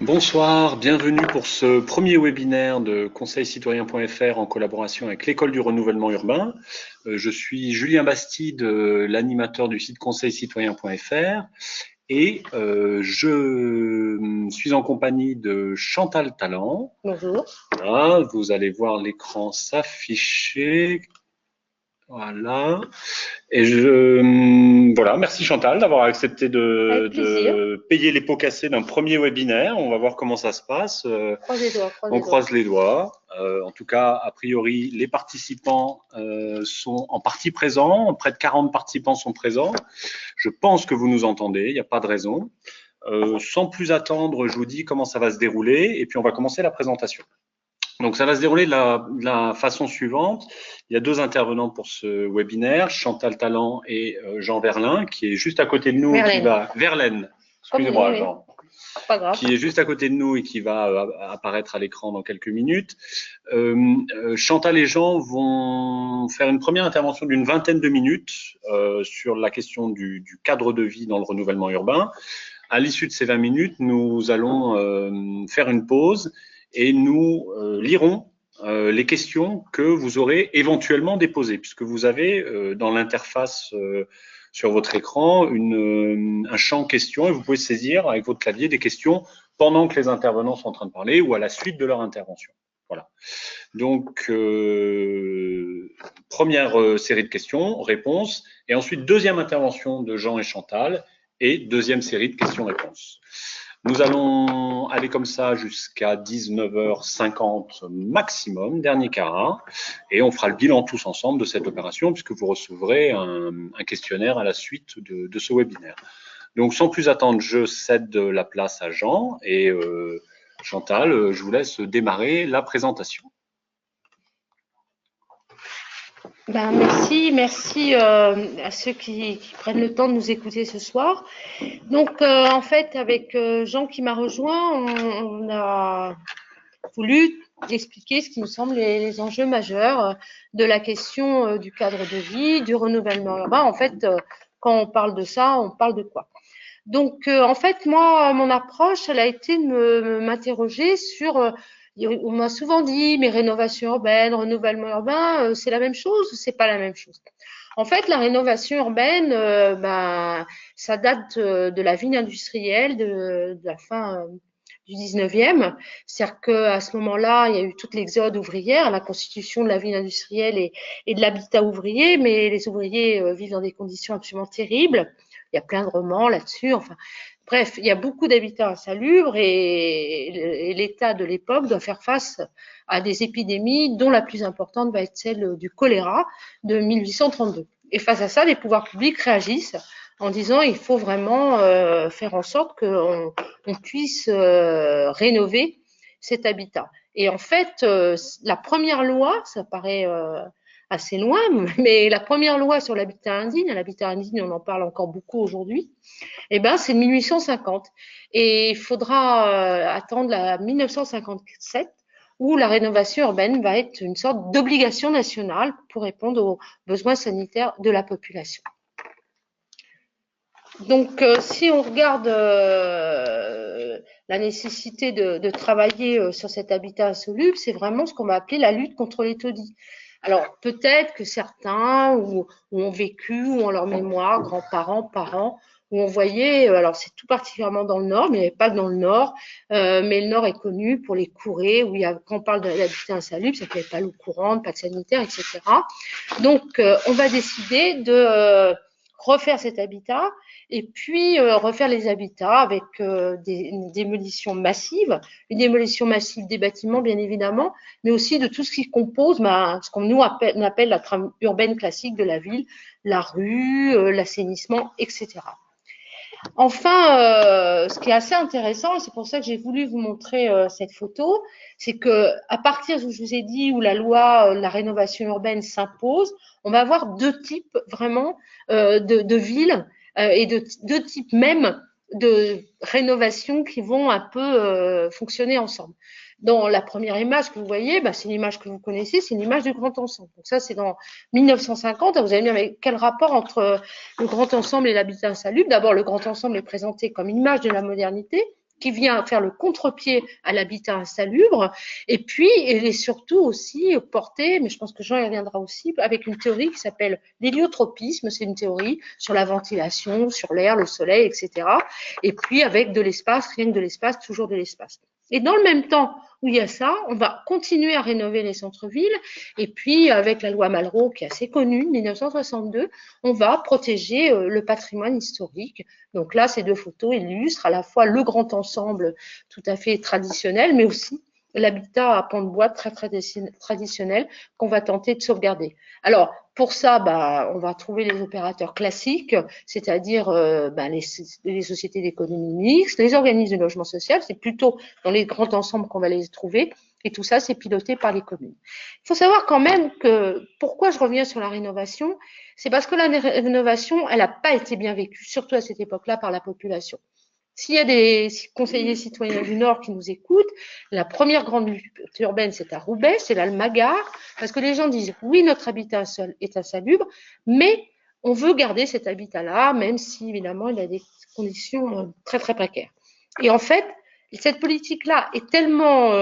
Bonsoir, bienvenue pour ce premier webinaire de conseilcitoyen.fr en collaboration avec l'École du renouvellement urbain. Je suis Julien Bastide, l'animateur du site conseilcitoyen.fr et je suis en compagnie de Chantal Talent. Bonjour. Voilà, vous allez voir l'écran s'afficher. Voilà. Voilà, merci Chantal d'avoir accepté Avec plaisir. de payer les pots cassés d'un premier webinaire. On va voir comment ça se passe. Croise les doigts, croise On les doigts. croise les doigts. En tout cas, a priori, les participants sont en partie présents. Près de 40 participants sont présents. Je pense que vous nous entendez. Il n'y a pas de raison. Sans plus attendre, je vous dis comment ça va se dérouler et puis on va commencer la présentation. Donc, ça va se dérouler de la façon suivante. Il y a deux intervenants pour ce webinaire, Chantal Talent et Jean Verlin, qui est juste à côté de nous, qui Verlaine. va Verlaine. Comme on dit, Excusez-moi, oui. Jean, Pas grave. qui est juste à côté de nous et qui va apparaître à l'écran dans quelques minutes. Chantal et Jean vont faire une première intervention d'une vingtaine de minutes sur la question du cadre de vie dans le renouvellement urbain. À l'issue de ces 20 minutes, nous allons faire une pause et nous lirons les questions que vous aurez éventuellement déposées, puisque vous avez dans l'interface sur votre écran un champ questions et vous pouvez saisir avec votre clavier des questions pendant que les intervenants sont en train de parler ou à la suite de leur intervention. Voilà. Donc, première série de questions, réponses, et ensuite deuxième intervention de Jean et Chantal, et deuxième série de questions-réponses. Nous allons aller comme ça jusqu'à 19h50 maximum, dernier quart, et on fera le bilan tous ensemble de cette opération, puisque vous recevrez un questionnaire à la suite de ce webinaire. Donc, sans plus attendre, je cède la place à Jean, et Chantal, je vous laisse démarrer la présentation. Merci à ceux qui prennent le temps de nous écouter ce soir. Donc, en fait, avec Jean qui m'a rejoint, on a voulu expliquer ce qui nous semble les enjeux majeurs de la question du cadre de vie, du renouvellement urbain. En fait, quand on parle de ça, on parle de quoi? Donc, en fait, moi, mon approche, elle a été de m'interroger sur. On m'a souvent dit, mais rénovation urbaine, renouvellement urbain, c'est la même chose ou c'est pas la même chose? En fait, la rénovation urbaine, ça date de la ville industrielle de la fin du 19e. C'est-à-dire qu'à ce moment-là, il y a eu tout l'exode ouvrière, la constitution de la ville industrielle et de l'habitat ouvrier, mais les ouvriers vivent dans des conditions absolument terribles. Il y a plein de romans là-dessus. Enfin, bref, il y a beaucoup d'habitats insalubres et l'État de l'époque doit faire face à des épidémies dont la plus importante va être celle du choléra de 1832. Et face à ça, les pouvoirs publics réagissent en disant il faut vraiment faire en sorte qu'on puisse rénover cet habitat. Et en fait, la première loi, ça paraît assez loin, mais la première loi sur l'habitat indigne, on en parle encore beaucoup aujourd'hui, eh ben, c'est de 1850. Et il faudra attendre la 1957 où la rénovation urbaine va être une sorte d'obligation nationale pour répondre aux besoins sanitaires de la population. Donc, si on regarde la nécessité de travailler sur cet habitat insalubre, c'est vraiment ce qu'on va appeler la lutte contre les taudis. Alors, peut-être que certains ont vécu, ou ont leur mémoire, grands-parents, parents, où on voyait, alors c'est tout particulièrement dans le Nord, mais il n'y avait pas que dans le Nord, mais le Nord est connu pour les courées, où il y a, quand on parle d'habitat insalubre, ça ne fait pas l'eau courante, pas de sanitaire, etc. Donc, on va décider de refaire cet habitat et puis refaire les habitats avec une démolition massive des bâtiments bien évidemment, mais aussi de tout ce qui compose ce qu'on nous appelle la trame urbaine classique de la ville, la rue, l'assainissement, etc. Enfin, ce qui est assez intéressant, et c'est pour ça que j'ai voulu vous montrer cette photo, c'est que à partir, je vous ai dit, où la loi, la rénovation urbaine s'impose, on va avoir deux types vraiment de villes et deux types même de rénovation qui vont un peu fonctionner ensemble. Dans la première image que vous voyez, c'est l'image que vous connaissez, c'est l'image du grand ensemble. Donc ça, c'est dans 1950. Vous allez me dire, mais quel rapport entre le grand ensemble et l'habitat insalubre? D'abord, le grand ensemble est présenté comme une image de la modernité, qui vient faire le contre-pied à l'habitat insalubre, et puis elle est surtout aussi portée, mais je pense que Jean y reviendra aussi, avec une théorie qui s'appelle l'héliotropisme. C'est une théorie sur la ventilation, sur l'air, le soleil, etc. Et puis avec de l'espace, rien que de l'espace, toujours de l'espace. Et dans le même temps où il y a ça, on va continuer à rénover les centres-villes. Et puis, avec la loi Malraux, qui est assez connue, 1962, on va protéger le patrimoine historique. Donc là, ces deux photos illustrent à la fois le grand ensemble tout à fait traditionnel, mais aussi l'habitat à pans de bois très traditionnel qu'on va tenter de sauvegarder. Alors, pour ça, on va trouver les opérateurs classiques, c'est-à-dire les sociétés d'économie mixte, les organismes de logement social. C'est plutôt dans les grands ensembles qu'on va les trouver. Et tout ça, c'est piloté par les communes. Il faut savoir quand même que pourquoi je reviens sur la rénovation, c'est parce que la rénovation, elle n'a pas été bien vécue, surtout à cette époque-là, par la population. S'il y a des conseillers citoyens du Nord qui nous écoutent, la première grande lutte urbaine, c'est à Roubaix, c'est l'Almagar, parce que les gens disent oui, notre habitat est insalubre, mais on veut garder cet habitat-là, même si évidemment il a des conditions très très précaires. Et en fait, cette politique-là est tellement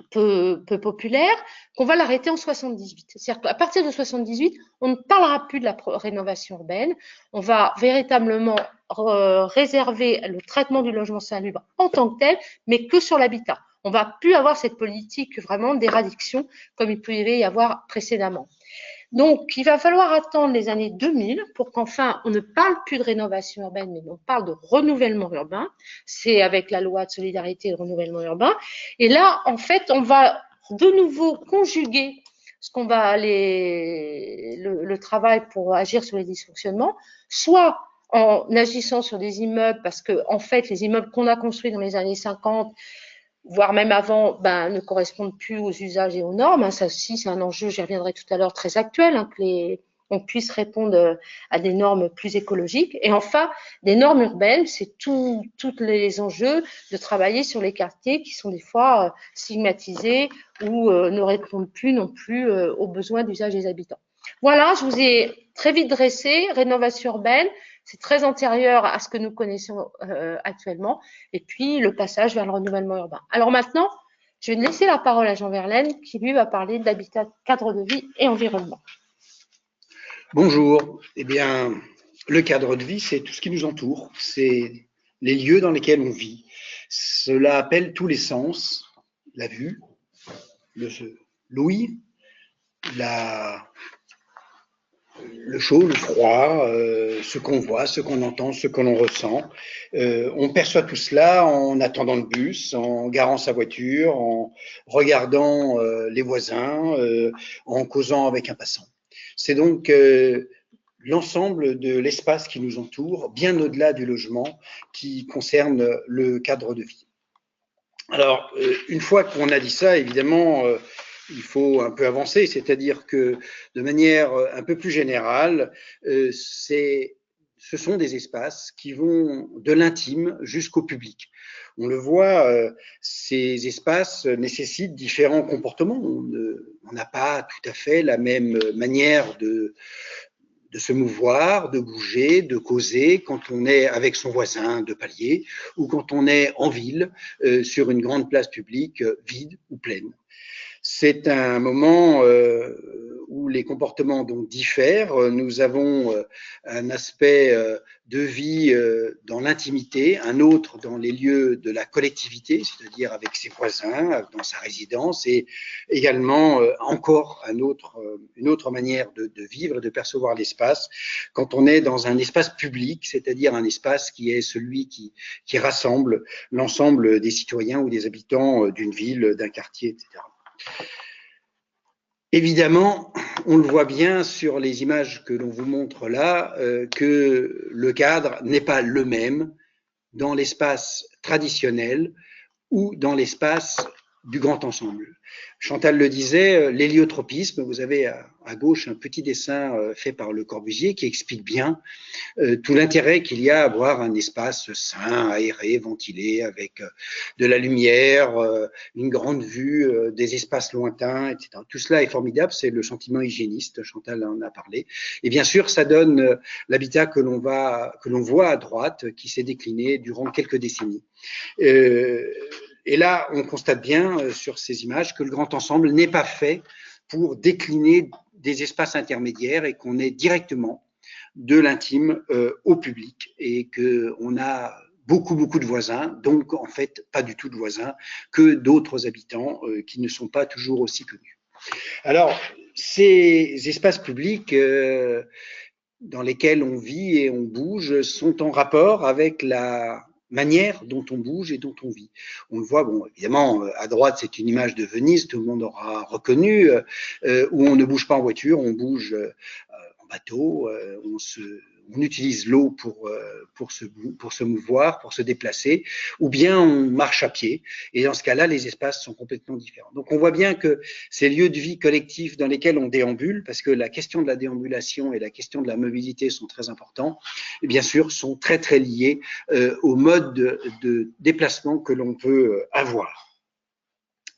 peu populaire qu'on va l'arrêter en 78. C'est-à-dire qu'à partir de 78, on ne parlera plus de la rénovation urbaine. On va véritablement réserver le traitement du logement salubre en tant que tel, mais que sur l'habitat. On ne va plus avoir cette politique vraiment d'éradiction comme il pouvait y avoir précédemment. Donc, il va falloir attendre les années 2000 pour qu'enfin on ne parle plus de rénovation urbaine, mais on parle de renouvellement urbain. C'est avec la loi de solidarité et de renouvellement urbain. Et là, en fait, on va de nouveau conjuguer ce qu'on va le travail pour agir sur les dysfonctionnements, soit en agissant sur des immeubles, parce que en fait, les immeubles qu'on a construits dans les années 50, voire même avant, ne correspondent plus aux usages et aux normes. Ça aussi, c'est un enjeu, j'y reviendrai tout à l'heure, très actuel, on puisse répondre à des normes plus écologiques. Et enfin, des normes urbaines, c'est tous les enjeux de travailler sur les quartiers qui sont des fois stigmatisés ou ne répondent plus non plus aux besoins d'usage des habitants. Voilà, je vous ai très vite dressé, rénovation urbaine, c'est très antérieur à ce que nous connaissons actuellement, et puis le passage vers le renouvellement urbain. Alors maintenant, je vais laisser la parole à Jean Verlaine, qui lui va parler de l'habitat, cadre de vie et environnement. Bonjour. Eh bien, le cadre de vie, c'est tout ce qui nous entoure, c'est les lieux dans lesquels on vit. Cela appelle tous les sens, la vue, l'ouïe, le chaud, le froid, ce qu'on voit, ce qu'on entend, ce que l'on ressent. On perçoit tout cela en attendant le bus, en garant sa voiture, en regardant les voisins, en causant avec un passant. C'est donc l'ensemble de l'espace qui nous entoure, bien au-delà du logement, qui concerne le cadre de vie. Alors, une fois qu'on a dit ça, évidemment, il faut un peu avancer, c'est-à-dire que de manière un peu plus générale, ce sont des espaces qui vont de l'intime jusqu'au public. On le voit, ces espaces nécessitent différents comportements. On n'a pas tout à fait la même manière de se mouvoir, de bouger, de causer quand on est avec son voisin de palier ou quand on est en ville, sur une grande place publique vide ou pleine. C'est un moment où les comportements donc diffèrent. Nous avons un aspect de vie dans l'intimité, un autre dans les lieux de la collectivité, c'est-à-dire avec ses voisins, dans sa résidence, et également encore une autre manière de vivre et de percevoir l'espace quand on est dans un espace public, c'est-à-dire un espace qui est celui qui rassemble l'ensemble des citoyens ou des habitants d'une ville, d'un quartier, etc. Évidemment, on le voit bien sur les images que l'on vous montre là, que le cadre n'est pas le même dans l'espace traditionnel ou dans l'espace du grand ensemble. Chantal le disait, l'héliotropisme, vous avez à gauche un petit dessin fait par Le Corbusier qui explique bien tout l'intérêt qu'il y a à avoir un espace sain, aéré, ventilé, avec de la lumière, une grande vue, des espaces lointains, etc. Tout cela est formidable, c'est le sentiment hygiéniste, Chantal en a parlé. Et bien sûr, ça donne l'habitat que l'on voit à droite, qui s'est décliné durant quelques décennies. Et là, on constate bien sur ces images que le grand ensemble n'est pas fait pour décliner des espaces intermédiaires et qu'on est directement de l'intime au public et qu'on a beaucoup de voisins, donc en fait pas du tout de voisins, que d'autres habitants qui ne sont pas toujours aussi connus. Alors, ces espaces publics dans lesquels on vit et on bouge sont en rapport avec la manière dont on bouge et dont on vit. On le voit, bon, évidemment, à droite, c'est une image de Venise, tout le monde aura reconnu, où on ne bouge pas en voiture, on bouge en bateau, on utilise l'eau pour se mouvoir, pour se déplacer, ou bien on marche à pied. Et dans ce cas-là, les espaces sont complètement différents. Donc on voit bien que ces lieux de vie collectifs dans lesquels on déambule, parce que la question de la déambulation et la question de la mobilité sont très importants, et bien sûr sont très liés au mode de déplacement que l'on peut avoir.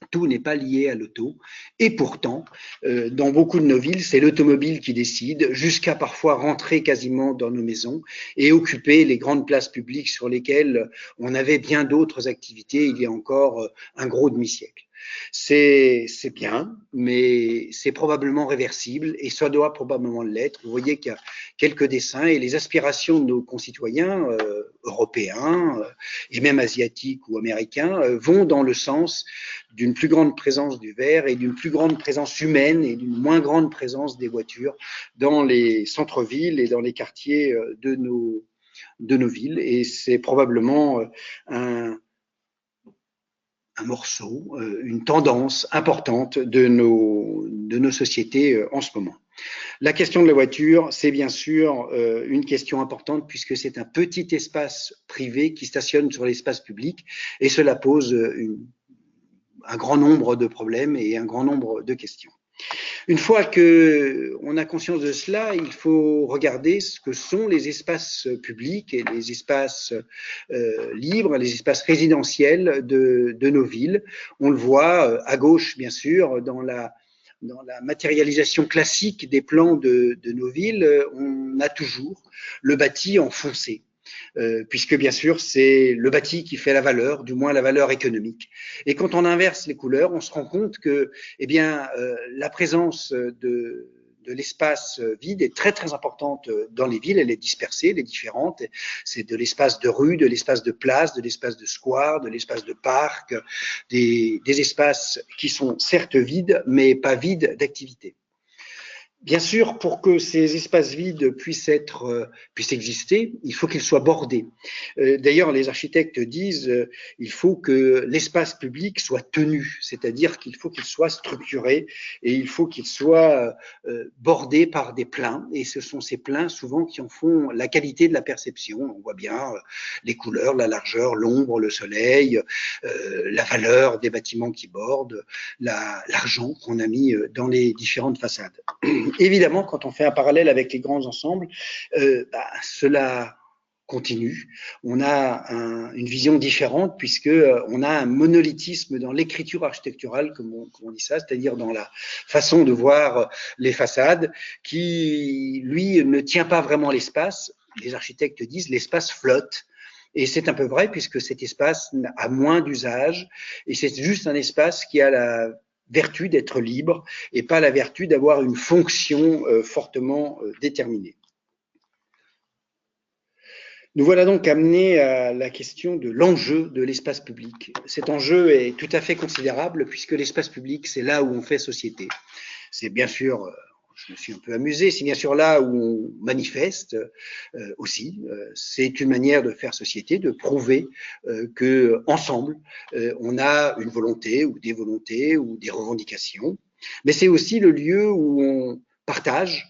Tout n'est pas lié à l'auto. Et pourtant, dans beaucoup de nos villes, c'est l'automobile qui décide, jusqu'à parfois rentrer quasiment dans nos maisons et occuper les grandes places publiques sur lesquelles on avait bien d'autres activités il y a encore un gros demi-siècle. C'est bien, mais c'est probablement réversible et ça doit probablement l'être. Vous voyez qu'il y a quelques dessins et les aspirations de nos concitoyens européens et même asiatiques ou américains vont dans le sens d'une plus grande présence du verre et d'une plus grande présence humaine et d'une moins grande présence des voitures dans les centres-villes et dans les quartiers de nos villes. Et c'est probablement un morceau, une tendance importante de nos sociétés en ce moment. La question de la voiture, c'est bien sûr une question importante puisque c'est un petit espace privé qui stationne sur l'espace public et cela pose un grand nombre de problèmes et un grand nombre de questions. Une fois qu'on a conscience de cela, il faut regarder ce que sont les espaces publics et les espaces libres, les espaces résidentiels de nos villes. On le voit à gauche, bien sûr, dans la matérialisation classique des plans de nos villes, on a toujours le bâti en foncé. Puisque bien sûr c'est le bâti qui fait la valeur, du moins la valeur économique. Et quand on inverse les couleurs, on se rend compte que la présence de l'espace vide est très importante dans les villes, elle est dispersée, elle est différente, c'est de l'espace de rue, de l'espace de place, de l'espace de square, de l'espace de parc, des espaces qui sont certes vides, mais pas vides d'activité. Bien sûr, pour que ces espaces vides puissent exister, il faut qu'ils soient bordés. D'ailleurs, les architectes disent il faut que l'espace public soit tenu, c'est-à-dire qu'il faut qu'il soit structuré et il faut qu'il soit bordé par des pleins. Et ce sont ces pleins souvent qui en font la qualité de la perception. On voit bien les couleurs, la largeur, l'ombre, le soleil, la valeur des bâtiments qui bordent, l'argent qu'on a mis dans les différentes façades. Évidemment, quand on fait un parallèle avec les grands ensembles, cela continue. On a une vision différente puisque on a un monolithisme dans l'écriture architecturale, comme on dit ça, c'est-à-dire dans la façon de voir les façades, qui, lui, ne tient pas vraiment l'espace. Les architectes disent l'espace flotte. Et c'est un peu vrai puisque cet espace a moins d'usage et c'est juste un espace qui a la vertu d'être libre et pas la vertu d'avoir une fonction fortement déterminée. Nous voilà donc amenés à la question de l'enjeu de l'espace public. Cet enjeu est tout à fait considérable puisque l'espace public, c'est là où on fait société. C'est bien sûr, je me suis un peu amusé, c'est bien sûr là où on manifeste aussi. C'est une manière de faire société, de prouver qu'ensemble, on a une volonté ou des revendications. Mais c'est aussi le lieu où on partage,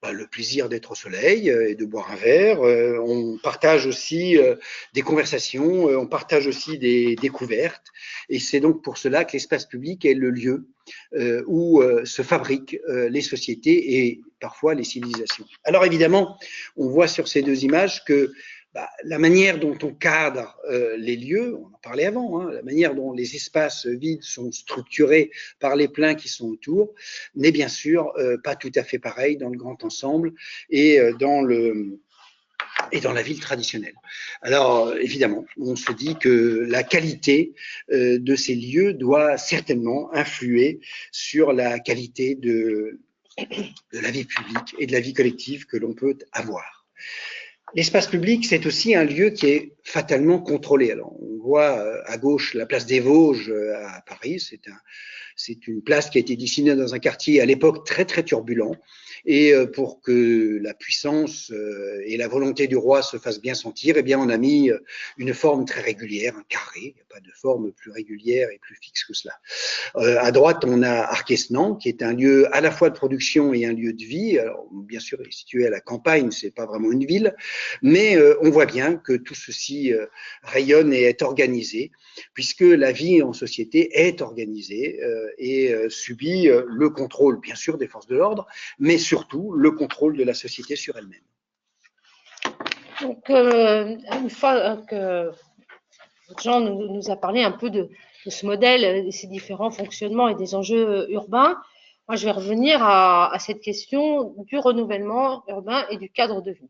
le plaisir d'être au soleil et de boire un verre. On partage aussi des conversations, on partage aussi des découvertes. Et c'est donc pour cela que l'espace public est le lieu où se fabriquent les sociétés et parfois les civilisations. Alors évidemment, on voit sur ces deux images que la manière dont on cadre les lieux, on en parlait avant, la manière dont les espaces vides sont structurés par les pleins qui sont autour, n'est bien sûr pas tout à fait pareil dans le grand ensemble et dans la ville traditionnelle. Alors, évidemment, on se dit que la qualité de ces lieux doit certainement influer sur la qualité de la vie publique et de la vie collective que l'on peut avoir. L'espace public, c'est aussi un lieu qui est fatalement contrôlé. Alors, on voit à gauche la place des Vosges à Paris. C'est une place qui a été dessinée dans un quartier à l'époque très très turbulent. Et pour que la puissance et la volonté du roi se fassent bien sentir, eh bien, on a mis une forme très régulière, un carré. Il n'y a pas de forme plus régulière et plus fixe que cela. À droite, on a Arquesnan, qui est un lieu à la fois de production et un lieu de vie. Alors, bien sûr, il est situé à la campagne, c'est pas vraiment une ville, mais on voit bien que tout ceci rayonne et est organisé, puisque la vie en société est organisée et subit le contrôle, bien sûr, des forces de l'ordre, mais surtout le contrôle de la société sur elle-même. Donc, une fois que Jean nous a parlé un peu de ce modèle, de ses différents fonctionnements et des enjeux urbains, moi je vais revenir à cette question du renouvellement urbain et du cadre de vie.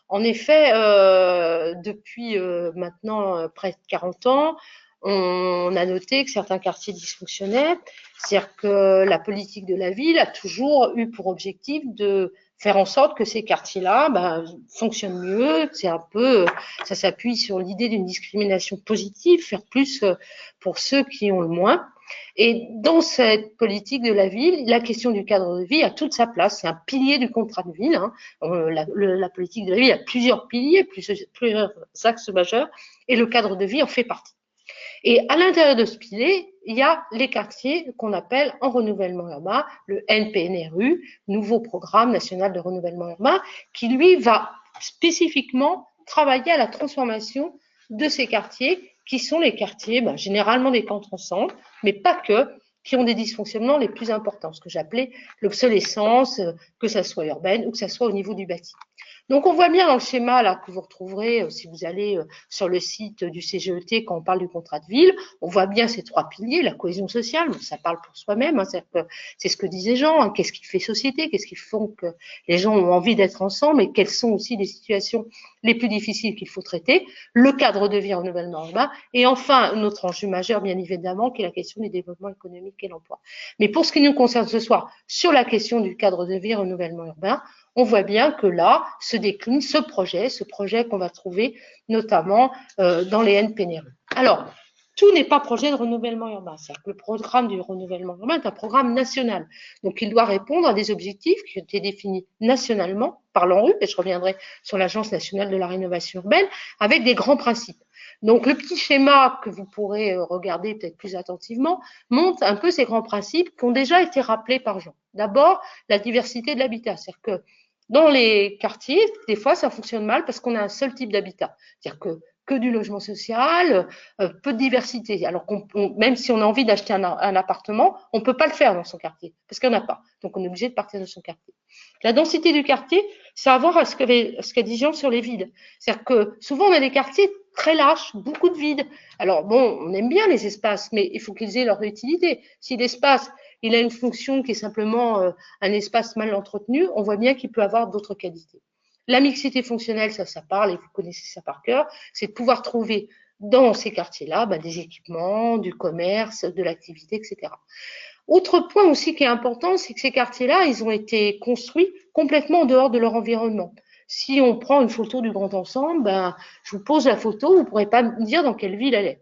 En effet, depuis maintenant près de 40 ans, on a noté que certains quartiers dysfonctionnaient, c'est-à-dire que la politique de la ville a toujours eu pour objectif de faire en sorte que ces quartiers-là fonctionnent mieux. C'est un peu, ça s'appuie sur l'idée d'une discrimination positive, faire plus pour ceux qui ont le moins. Et dans cette politique de la ville, la question du cadre de vie a toute sa place. C'est un pilier du contrat de ville. La politique de la ville a plusieurs piliers, plusieurs axes majeurs, et le cadre de vie en fait partie. Et à l'intérieur de ce pilier, il y a les quartiers qu'on appelle en renouvellement urbain, le NPNRU, nouveau programme national de renouvellement urbain, qui lui va spécifiquement travailler à la transformation de ces quartiers, qui sont les quartiers généralement des centres-centres, mais pas que, qui ont des dysfonctionnements les plus importants, ce que j'appelais l'obsolescence, que ça soit urbaine ou que ça soit au niveau du bâti. Donc, on voit bien dans le schéma là que vous retrouverez si vous allez sur le site du CGET quand on parle du contrat de ville, on voit bien ces trois piliers, la cohésion sociale, ça parle pour soi-même, c'est ce que disait Jean, qu'est-ce qui fait société, qu'est-ce qui font que les gens ont envie d'être ensemble et quelles sont aussi les situations les plus difficiles qu'il faut traiter, le cadre de vie en renouvellement urbain et enfin notre enjeu majeur bien évidemment qui est la question du développement économique et l'emploi. Mais pour ce qui nous concerne ce soir, sur la question du cadre de vie en renouvellement urbain, on voit bien que là se décline ce projet qu'on va trouver notamment dans les NPNRU. Alors, tout n'est pas projet de renouvellement urbain. C'est-à-dire que le programme du renouvellement urbain est un programme national. Donc, il doit répondre à des objectifs qui ont été définis nationalement par l'ANRU, et je reviendrai sur l'Agence nationale de la rénovation urbaine, avec des grands principes. Donc, le petit schéma que vous pourrez regarder peut-être plus attentivement montre un peu ces grands principes qui ont déjà été rappelés par Jean. D'abord, la diversité de l'habitat. C'est-à-dire que dans les quartiers, des fois, ça fonctionne mal parce qu'on a un seul type d'habitat. C'est-à-dire que du logement social, peu de diversité. Alors même si on a envie d'acheter un appartement, on ne peut pas le faire dans son quartier parce qu'il n'y en a pas. Donc, on est obligé de partir de son quartier. La densité du quartier, ça a à voir à ce qu'a dit Jean sur les vides. C'est-à-dire que souvent, on a des quartiers très lâches, beaucoup de vides. Alors, bon, on aime bien les espaces, mais il faut qu'ils aient leur utilité. Si l'espace, il a une fonction qui est simplement un espace mal entretenu, on voit bien qu'il peut avoir d'autres qualités. La mixité fonctionnelle, ça parle, et vous connaissez ça par cœur, c'est de pouvoir trouver dans ces quartiers-là des équipements, du commerce, de l'activité, etc. Autre point aussi qui est important, c'est que ces quartiers-là, ils ont été construits complètement en dehors de leur environnement. Si on prend une photo du grand ensemble, je vous pose la photo, vous ne pourrez pas me dire dans quelle ville elle est.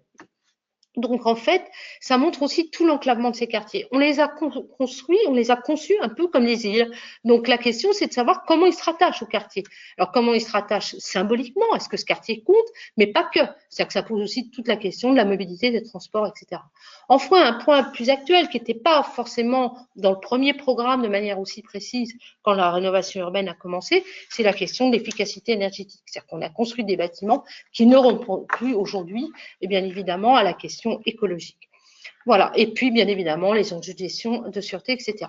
Donc, en fait, ça montre aussi tout l'enclavement de ces quartiers. On les a construits, on les a conçus un peu comme les îles. Donc, la question, c'est de savoir comment ils se rattachent au quartier. Alors, comment ils se rattachent symboliquement? Est-ce que ce quartier compte? Mais pas que. C'est-à-dire que ça pose aussi toute la question de la mobilité, des transports, etc. Enfin, un point plus actuel qui n'était pas forcément dans le premier programme de manière aussi précise quand la rénovation urbaine a commencé, c'est la question de l'efficacité énergétique. C'est-à-dire qu'on a construit des bâtiments qui ne répondent plus aujourd'hui, et bien évidemment, à la question écologique. Voilà. Et puis, bien évidemment, les enjeux de gestion, de sûreté, etc.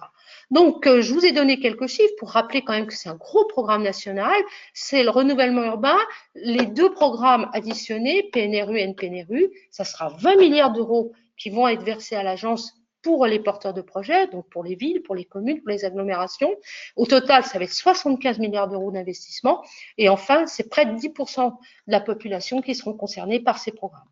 Donc, je vous ai donné quelques chiffres pour rappeler quand même que c'est un gros programme national. C'est le renouvellement urbain. Les deux programmes additionnés, PNRU et NPNRU, ça sera 20 milliards d'euros qui vont être versés à l'agence pour les porteurs de projets, donc pour les villes, pour les communes, pour les agglomérations. Au total, ça va être 75 milliards d'euros d'investissement. Et enfin, c'est près de 10% de la population qui seront concernés par ces programmes.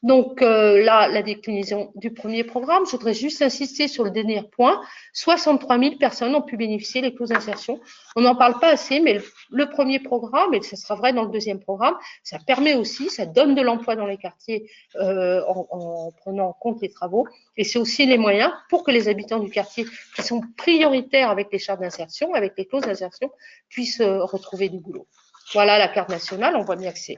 Donc là, la déclinaison du premier programme, je voudrais juste insister sur le dernier point. 63 000 personnes ont pu bénéficier des clauses d'insertion. On n'en parle pas assez, mais le premier programme, et ce sera vrai dans le deuxième programme, ça permet aussi, ça donne de l'emploi dans les quartiers en prenant en compte les travaux. Et c'est aussi les moyens pour que les habitants du quartier qui sont prioritaires avec les chartes d'insertion, avec les clauses d'insertion, puissent retrouver du boulot. Voilà la carte nationale, on voit bien que c'est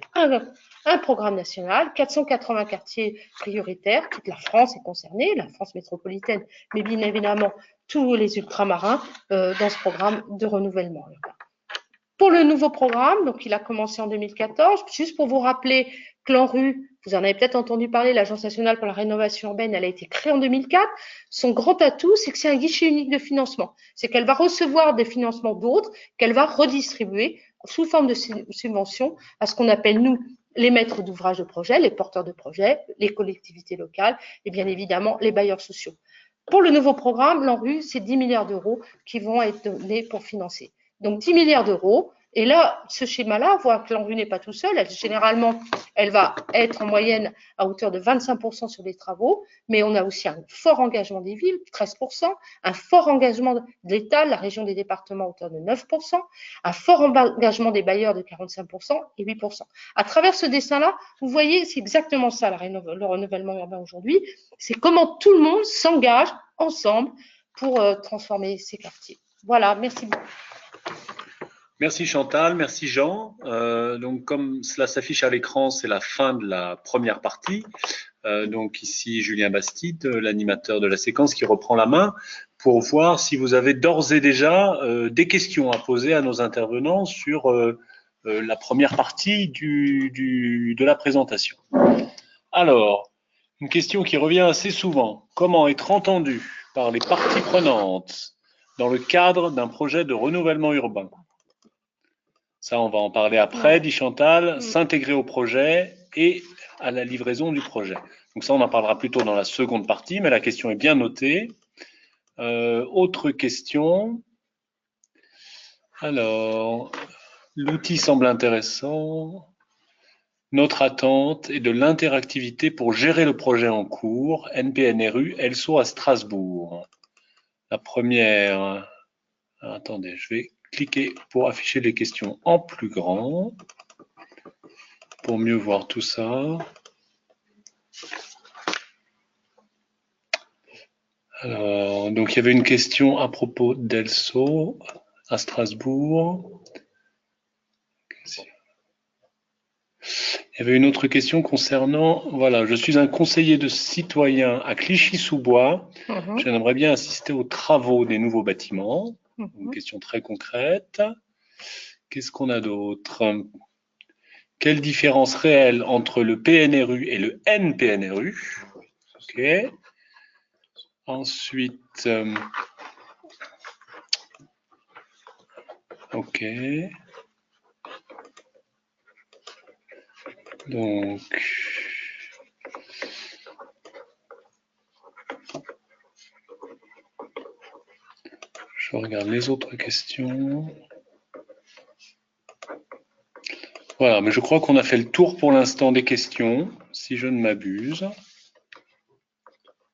un programme national, 480 quartiers prioritaires, toute la France est concernée, la France métropolitaine, mais bien évidemment tous les ultramarins dans ce programme de renouvellement urbain. Pour le nouveau programme, donc il a commencé en 2014, juste pour vous rappeler que l'ANRU, vous en avez peut-être entendu parler, l'Agence nationale pour la rénovation urbaine, elle a été créée en 2004. Son grand atout, c'est que c'est un guichet unique de financement. C'est qu'elle va recevoir des financements d'autres, qu'elle va redistribuer sous forme de subventions à ce qu'on appelle, nous, les maîtres d'ouvrage de projet, les porteurs de projets, les collectivités locales et bien évidemment les bailleurs sociaux. Pour le nouveau programme, l'ANRU, c'est 10 milliards d'euros qui vont être donnés pour financer. Donc 10 milliards d'euros. Et là, ce schéma-là voit que l'ANRU n'est pas tout seul. Généralement, elle va être en moyenne à hauteur de 25% sur les travaux, mais on a aussi un fort engagement des villes, 13%, un fort engagement de l'État, la région des départements à hauteur de 9%, un fort engagement des bailleurs de 45% et 8%. À travers ce dessin-là, vous voyez, c'est exactement ça le renouvellement urbain aujourd'hui. C'est comment tout le monde s'engage ensemble pour transformer ces quartiers. Voilà, merci beaucoup. Merci Chantal, merci Jean. Donc comme cela s'affiche à l'écran, c'est la fin de la première partie. Donc ici Julien Bastide, l'animateur de la séquence, qui reprend la main pour voir si vous avez d'ores et déjà des questions à poser à nos intervenants sur la première partie de la présentation. Alors, une question qui revient assez souvent. Comment être entendu par les parties prenantes dans le cadre d'un projet de renouvellement urbain? Ça, on va en parler après, dit Chantal. S'intégrer au projet et à la livraison du projet. Donc ça, on en parlera plutôt dans la seconde partie, mais la question est bien notée. Autre question. Alors, l'outil semble intéressant. Notre attente est de l'interactivité pour gérer le projet en cours, NPNRU, ELSO à Strasbourg. La première, attendez, je vais cliquer pour afficher les questions en plus grand, pour mieux voir tout ça. Alors, donc il y avait une question à propos d'ELSO à Strasbourg. Il y avait une autre question concernant, voilà, je suis un conseiller de citoyen à Clichy-sous-Bois. J'aimerais bien assister aux travaux des nouveaux bâtiments. Une question très concrète. Qu'est-ce qu'on a d'autre? Quelle différence réelle entre le PNRU et le NPNRU? Ok. Ensuite, ok. Donc, je regarde les autres questions. Voilà, mais je crois qu'on a fait le tour pour l'instant des questions, si je ne m'abuse.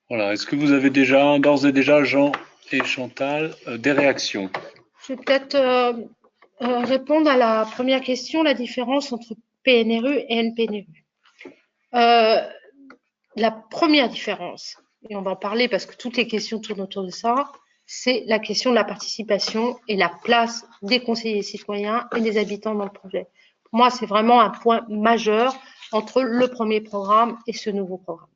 Voilà, est-ce que vous avez déjà, d'ores et déjà, Jean et Chantal, des réactions? Je vais peut-être répondre à la première question, la différence entre PNRU et NPNRU. la première différence, et on va en parler parce que toutes les questions tournent autour de ça, c'est la question de la participation et la place des conseillers citoyens et des habitants dans le projet. Pour moi, c'est vraiment un point majeur entre le premier programme et ce nouveau programme.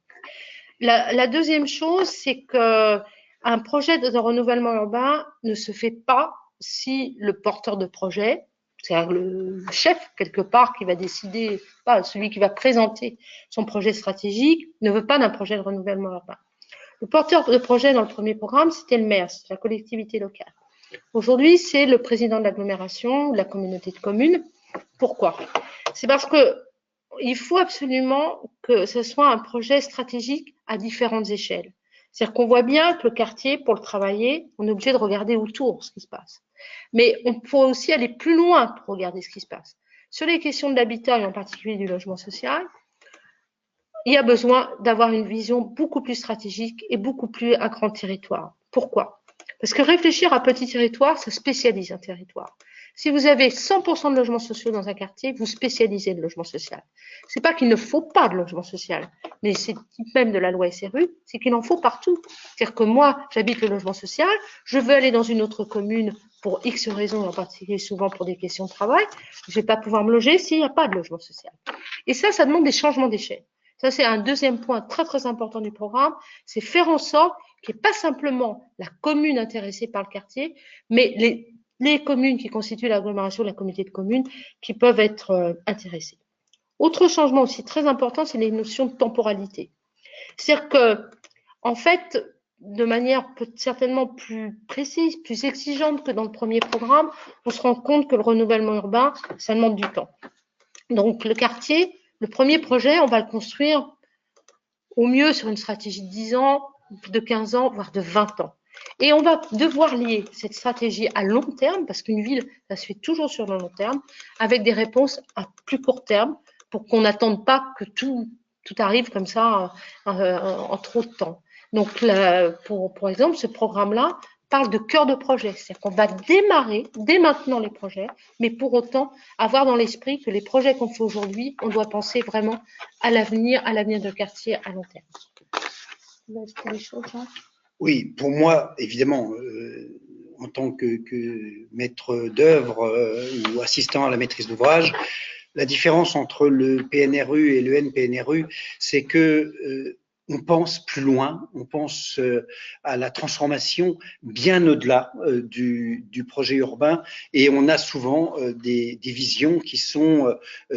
La deuxième chose, c'est qu'un projet de renouvellement urbain ne se fait pas si le porteur de projet, c'est-à-dire le chef quelque part qui va décider, pas celui qui va présenter son projet stratégique, ne veut pas d'un projet de renouvellement urbain. Le porteur de projet dans le premier programme, c'était le maire, c'est la collectivité locale. Aujourd'hui, c'est le président de l'agglomération ou de la communauté de communes. Pourquoi? C'est parce que il faut absolument que ce soit un projet stratégique à différentes échelles. C'est-à-dire qu'on voit bien que le quartier, pour le travailler, on est obligé de regarder autour ce qui se passe. Mais on peut aussi aller plus loin pour regarder ce qui se passe. Sur les questions de l'habitat et en particulier du logement social, il y a besoin d'avoir une vision beaucoup plus stratégique et beaucoup plus à grand territoire. Pourquoi? Parce que réfléchir à petit territoire, ça spécialise un territoire. Si vous avez 100% de logements sociaux dans un quartier, vous spécialisez le logement social. C'est pas qu'il ne faut pas de logement social, mais c'est même de la loi SRU, c'est qu'il en faut partout. C'est-à-dire que moi, j'habite le logement social, je veux aller dans une autre commune pour X raisons, en particulier souvent pour des questions de travail, je vais pas pouvoir me loger s'il n'y a pas de logement social. Et ça demande des changements d'échelle. Ça, c'est un deuxième point très, très important du programme, c'est faire en sorte qu'il n'y ait pas simplement la commune intéressée par le quartier, mais les communes qui constituent l'agglomération, la communauté de communes, qui peuvent être intéressées. Autre changement aussi très important, c'est les notions de temporalité. C'est-à-dire que, en fait, de manière certainement plus précise, plus exigeante que dans le premier programme, on se rend compte que le renouvellement urbain, ça demande du temps. Donc, le quartier, le premier projet, on va le construire au mieux sur une stratégie de 10 ans, de 15 ans, voire de 20 ans. Et on va devoir lier cette stratégie à long terme, parce qu'une ville, ça se fait toujours sur le long terme, avec des réponses à plus court terme, pour qu'on n'attende pas que tout arrive comme ça en trop de temps. Donc, pour exemple, ce programme-là parle de cœur de projet, c'est-à-dire qu'on va démarrer dès maintenant les projets, mais pour autant avoir dans l'esprit que les projets qu'on fait aujourd'hui, on doit penser vraiment à l'avenir de quartier à long terme. Vous avez des choses, hein? Oui, pour moi, évidemment, en tant que maître d'œuvre ou assistant à la maîtrise d'ouvrage, la différence entre le PNRU et le NPNRU, c'est que on pense plus loin, on pense à la transformation bien au-delà du projet urbain, et on a souvent des visions qui sont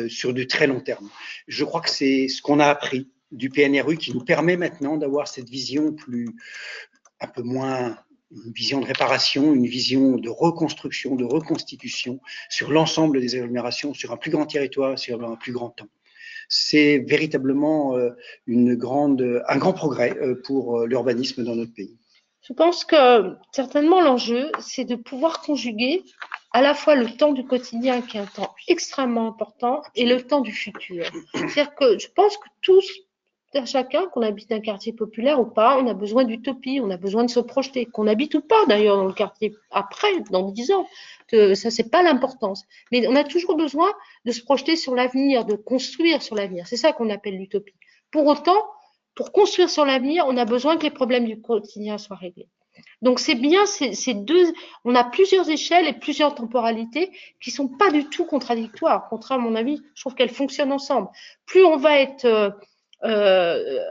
sur du très long terme. Je crois que c'est ce qu'on a appris du PNRU qui nous permet maintenant d'avoir cette vision un peu moins, une vision de réparation, une vision de reconstruction, de reconstitution sur l'ensemble des agglomérations, sur un plus grand territoire, sur un plus grand temps. C'est véritablement un grand progrès pour l'urbanisme dans notre pays. Je pense que certainement l'enjeu, c'est de pouvoir conjuguer à la fois le temps du quotidien, qui est un temps extrêmement important, et le temps du futur. C'est-à-dire que je pense que tous, chacun, qu'on habite un quartier populaire ou pas, on a besoin d'utopie, on a besoin de se projeter, qu'on habite ou pas d'ailleurs dans le quartier après, dans 10 ans. Ça, c'est pas l'importance. Mais on a toujours besoin de se projeter sur l'avenir, de construire sur l'avenir. C'est ça qu'on appelle l'utopie. Pour autant, pour construire sur l'avenir, on a besoin que les problèmes du quotidien soient réglés. Donc c'est bien ces deux, on a plusieurs échelles et plusieurs temporalités qui sont pas du tout contradictoires. Au contraire, à mon avis, je trouve qu'elles fonctionnent ensemble. Plus on va être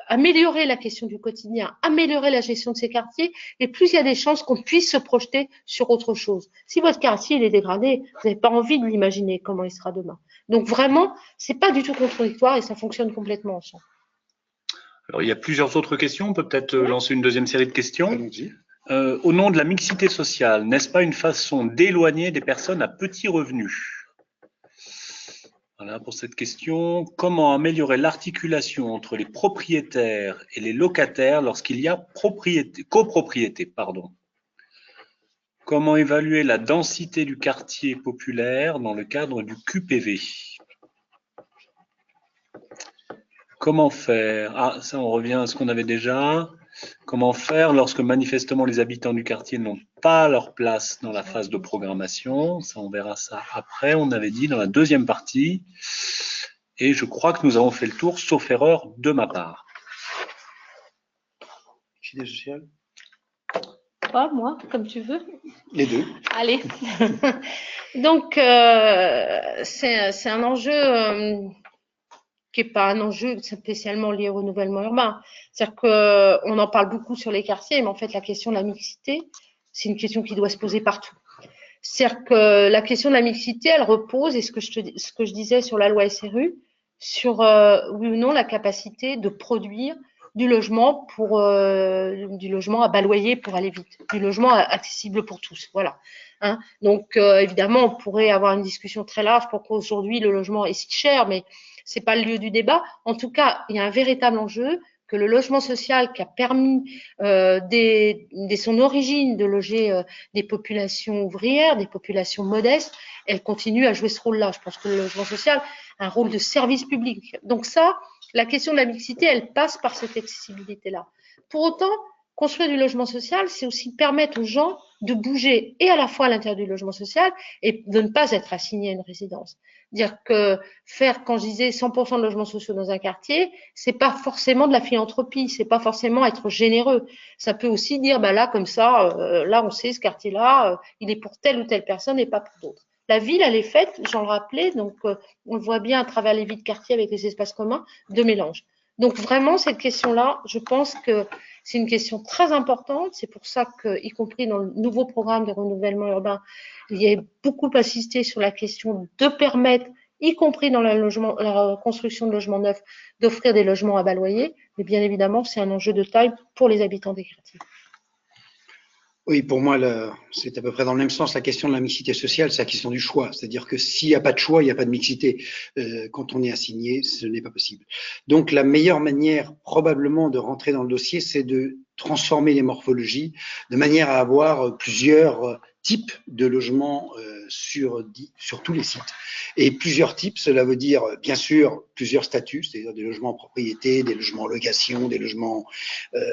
améliorer la question du quotidien, améliorer la gestion de ces quartiers, et plus il y a des chances qu'on puisse se projeter sur autre chose. Si votre quartier il est dégradé, vous n'avez pas envie de l'imaginer comment il sera demain. Donc vraiment, c'est pas du tout contradictoire et ça fonctionne complètement ensemble. Alors, il y a plusieurs autres questions. On peut peut-être lancer une deuxième série de questions. Allons-y. Au nom de la mixité sociale, n'est-ce pas une façon d'éloigner des personnes à petits revenus? Voilà pour cette question. Comment améliorer l'articulation entre les propriétaires et les locataires lorsqu'il y a copropriété, pardon. Comment évaluer la densité du quartier populaire dans le cadre du QPV? Comment faire? Ah, ça, on revient à ce qu'on avait déjà. Comment faire lorsque manifestement les habitants du quartier n'ont pas leur place dans la phase de programmation? Ça, on verra ça après. On avait dit dans la deuxième partie. Et je crois que nous avons fait le tour, sauf erreur de ma part. mixité sociale? Toi, moi, comme tu veux. Les deux. Allez. Donc, c'est un enjeu qui n'est pas un enjeu spécialement lié au renouvellement urbain. C'est-à-dire qu'on en parle beaucoup sur les quartiers, mais en fait, la question de la mixité, c'est une question qui doit se poser partout. C'est-à-dire que la question de la mixité, elle repose, et ce que je disais sur la loi SRU, sur oui ou non la capacité de produire du logement du logement à bas loyer pour aller vite, du logement accessible pour tous, voilà. Hein. Donc évidemment, on pourrait avoir une discussion très large pourquoi aujourd'hui le logement est si cher, mais c'est pas le lieu du débat. En tout cas, il y a un véritable enjeu que le logement social qui a permis dès son origine de loger des populations ouvrières, des populations modestes, elle continue à jouer ce rôle-là. Je pense que le logement social a un rôle de service public. Donc ça, la question de la mixité, elle passe par cette accessibilité-là. Pour autant, construire du logement social, c'est aussi permettre aux gens de bouger et à la fois à l'intérieur du logement social et de ne pas être assigné à une résidence. Dire que faire, quand je disais 100% de logements sociaux dans un quartier, c'est pas forcément de la philanthropie, c'est pas forcément être généreux. Ça peut aussi dire, bah là, comme ça, là, on sait, ce quartier-là, il est pour telle ou telle personne et pas pour d'autres. La ville, elle est faite, j'en le rappelais, donc on le voit bien à travers les vies de quartier avec les espaces communs, de mélange. Donc vraiment, cette question-là, je pense que c'est une question très importante. C'est pour ça que, y compris dans le nouveau programme de renouvellement urbain, il y a beaucoup insisté sur la question de permettre, y compris dans la construction de logements neufs, d'offrir des logements à bas loyer. Mais bien évidemment, c'est un enjeu de taille pour les habitants des quartiers. Oui, pour moi, c'est à peu près dans le même sens. La question de la mixité sociale, c'est la question du choix. C'est-à-dire que s'il n'y a pas de choix, il n'y a pas de mixité. Quand on est assigné, ce n'est pas possible. Donc, la meilleure manière, probablement, de rentrer dans le dossier, c'est de transformer les morphologies de manière à avoir plusieurs types de logements sur tous les sites. Et plusieurs types, cela veut dire, bien sûr, plusieurs statuts, c'est-à-dire des logements en propriété, des logements en location, des logements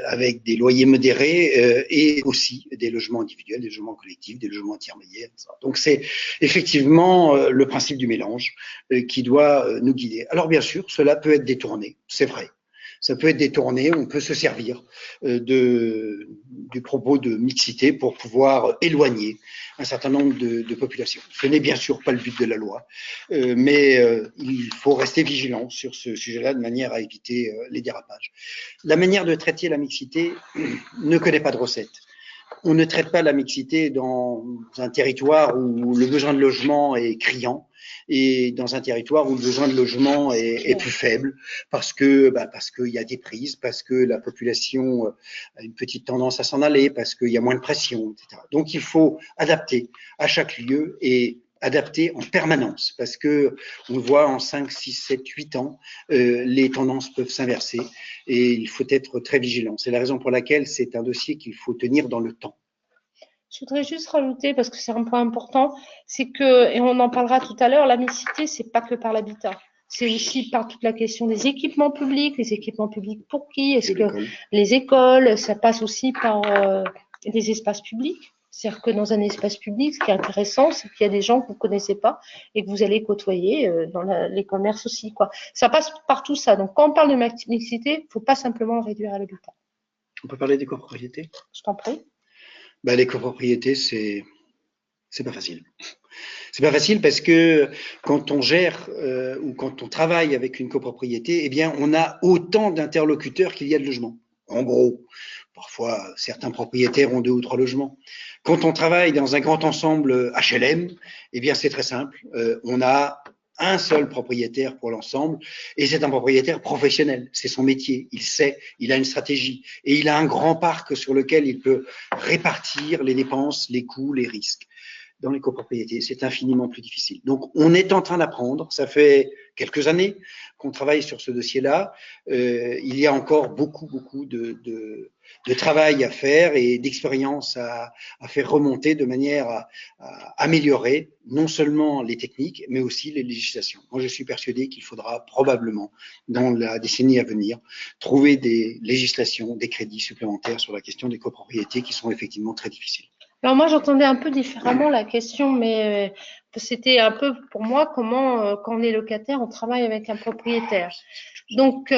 avec des loyers modérés et aussi des logements individuels, des logements collectifs, des logements intermédiaires. Donc c'est effectivement le principe du mélange qui doit nous guider. Alors bien sûr, cela peut être détourné, c'est vrai. Ça peut être détourné, on peut se servir du propos de mixité pour pouvoir éloigner un certain nombre de populations. Ce n'est bien sûr pas le but de la loi, mais il faut rester vigilant sur ce sujet-là de manière à éviter les dérapages. La manière de traiter la mixité ne connaît pas de recette. On ne traite pas la mixité dans un territoire où le besoin de logement est criant et dans un territoire où le besoin de logement est plus faible parce qu'il y a des prises, parce que la population a une petite tendance à s'en aller, parce qu'il y a moins de pression, etc. Donc il faut adapter à chaque lieu et adapter en permanence parce que on le voit en 5, 6, 7, 8 ans, les tendances peuvent s'inverser et il faut être très vigilant. C'est la raison pour laquelle c'est un dossier qu'il faut tenir dans le temps. Je voudrais juste rajouter, parce que c'est un point important, c'est que, et on en parlera tout à l'heure, la mixité, c'est pas que par l'habitat. C'est aussi par toute la question des équipements publics. Les équipements publics pour qui? Est-ce que les écoles, ça passe aussi par des espaces publics? C'est-à-dire que dans un espace public, ce qui est intéressant, c'est qu'il y a des gens que vous connaissez pas et que vous allez côtoyer dans les commerces aussi, quoi. Ça passe par tout ça. Donc, quand on parle de mixité, il faut pas simplement réduire à l'habitat. On peut parler des copropriétés? Je t'en prie. Les copropriétés, c'est pas facile. C'est pas facile parce que quand on gère ou quand on travaille avec une copropriété, eh bien, on a autant d'interlocuteurs qu'il y a de logements. En gros, parfois, certains propriétaires ont 2 ou 3 logements. Quand on travaille dans un grand ensemble HLM, eh bien, c'est très simple. On a un seul propriétaire pour l'ensemble et c'est un propriétaire professionnel. C'est son métier. Il sait, il a une stratégie et il a un grand parc sur lequel il peut répartir les dépenses, les coûts, les risques. Dans les copropriétés, c'est infiniment plus difficile. Donc, on est en train d'apprendre. Ça fait quelques années qu'on travaille sur ce dossier-là. Il y a encore beaucoup de travail à faire et d'expérience à faire remonter de manière à améliorer non seulement les techniques, mais aussi les législations. Moi, je suis persuadé qu'il faudra probablement, dans la décennie à venir, trouver des législations, des crédits supplémentaires sur la question des copropriétés qui sont effectivement très difficiles. Alors moi, j'entendais un peu différemment la question, mais c'était un peu pour moi comment, quand on est locataire, on travaille avec un propriétaire. Donc,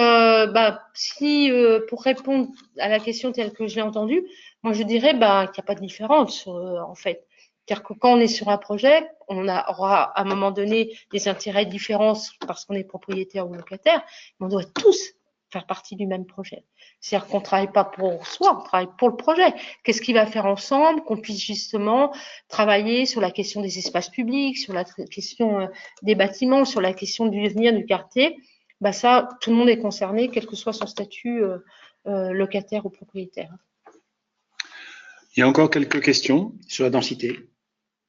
si pour répondre à la question telle que je l'ai entendue, moi je dirais qu'il n'y a pas de différence en fait. C'est-à-dire que quand on est sur un projet, on aura à un moment donné des intérêts différents parce qu'on est propriétaire ou locataire, mais on doit tous faire partie du même projet. C'est-à-dire qu'on ne travaille pas pour soi, on travaille pour le projet. Qu'est-ce qu'il va faire ensemble, qu'on puisse justement travailler sur la question des espaces publics, sur la question des bâtiments, sur la question du devenir du quartier. Ça, tout le monde est concerné, quel que soit son statut locataire ou propriétaire. Il y a encore quelques questions sur la densité.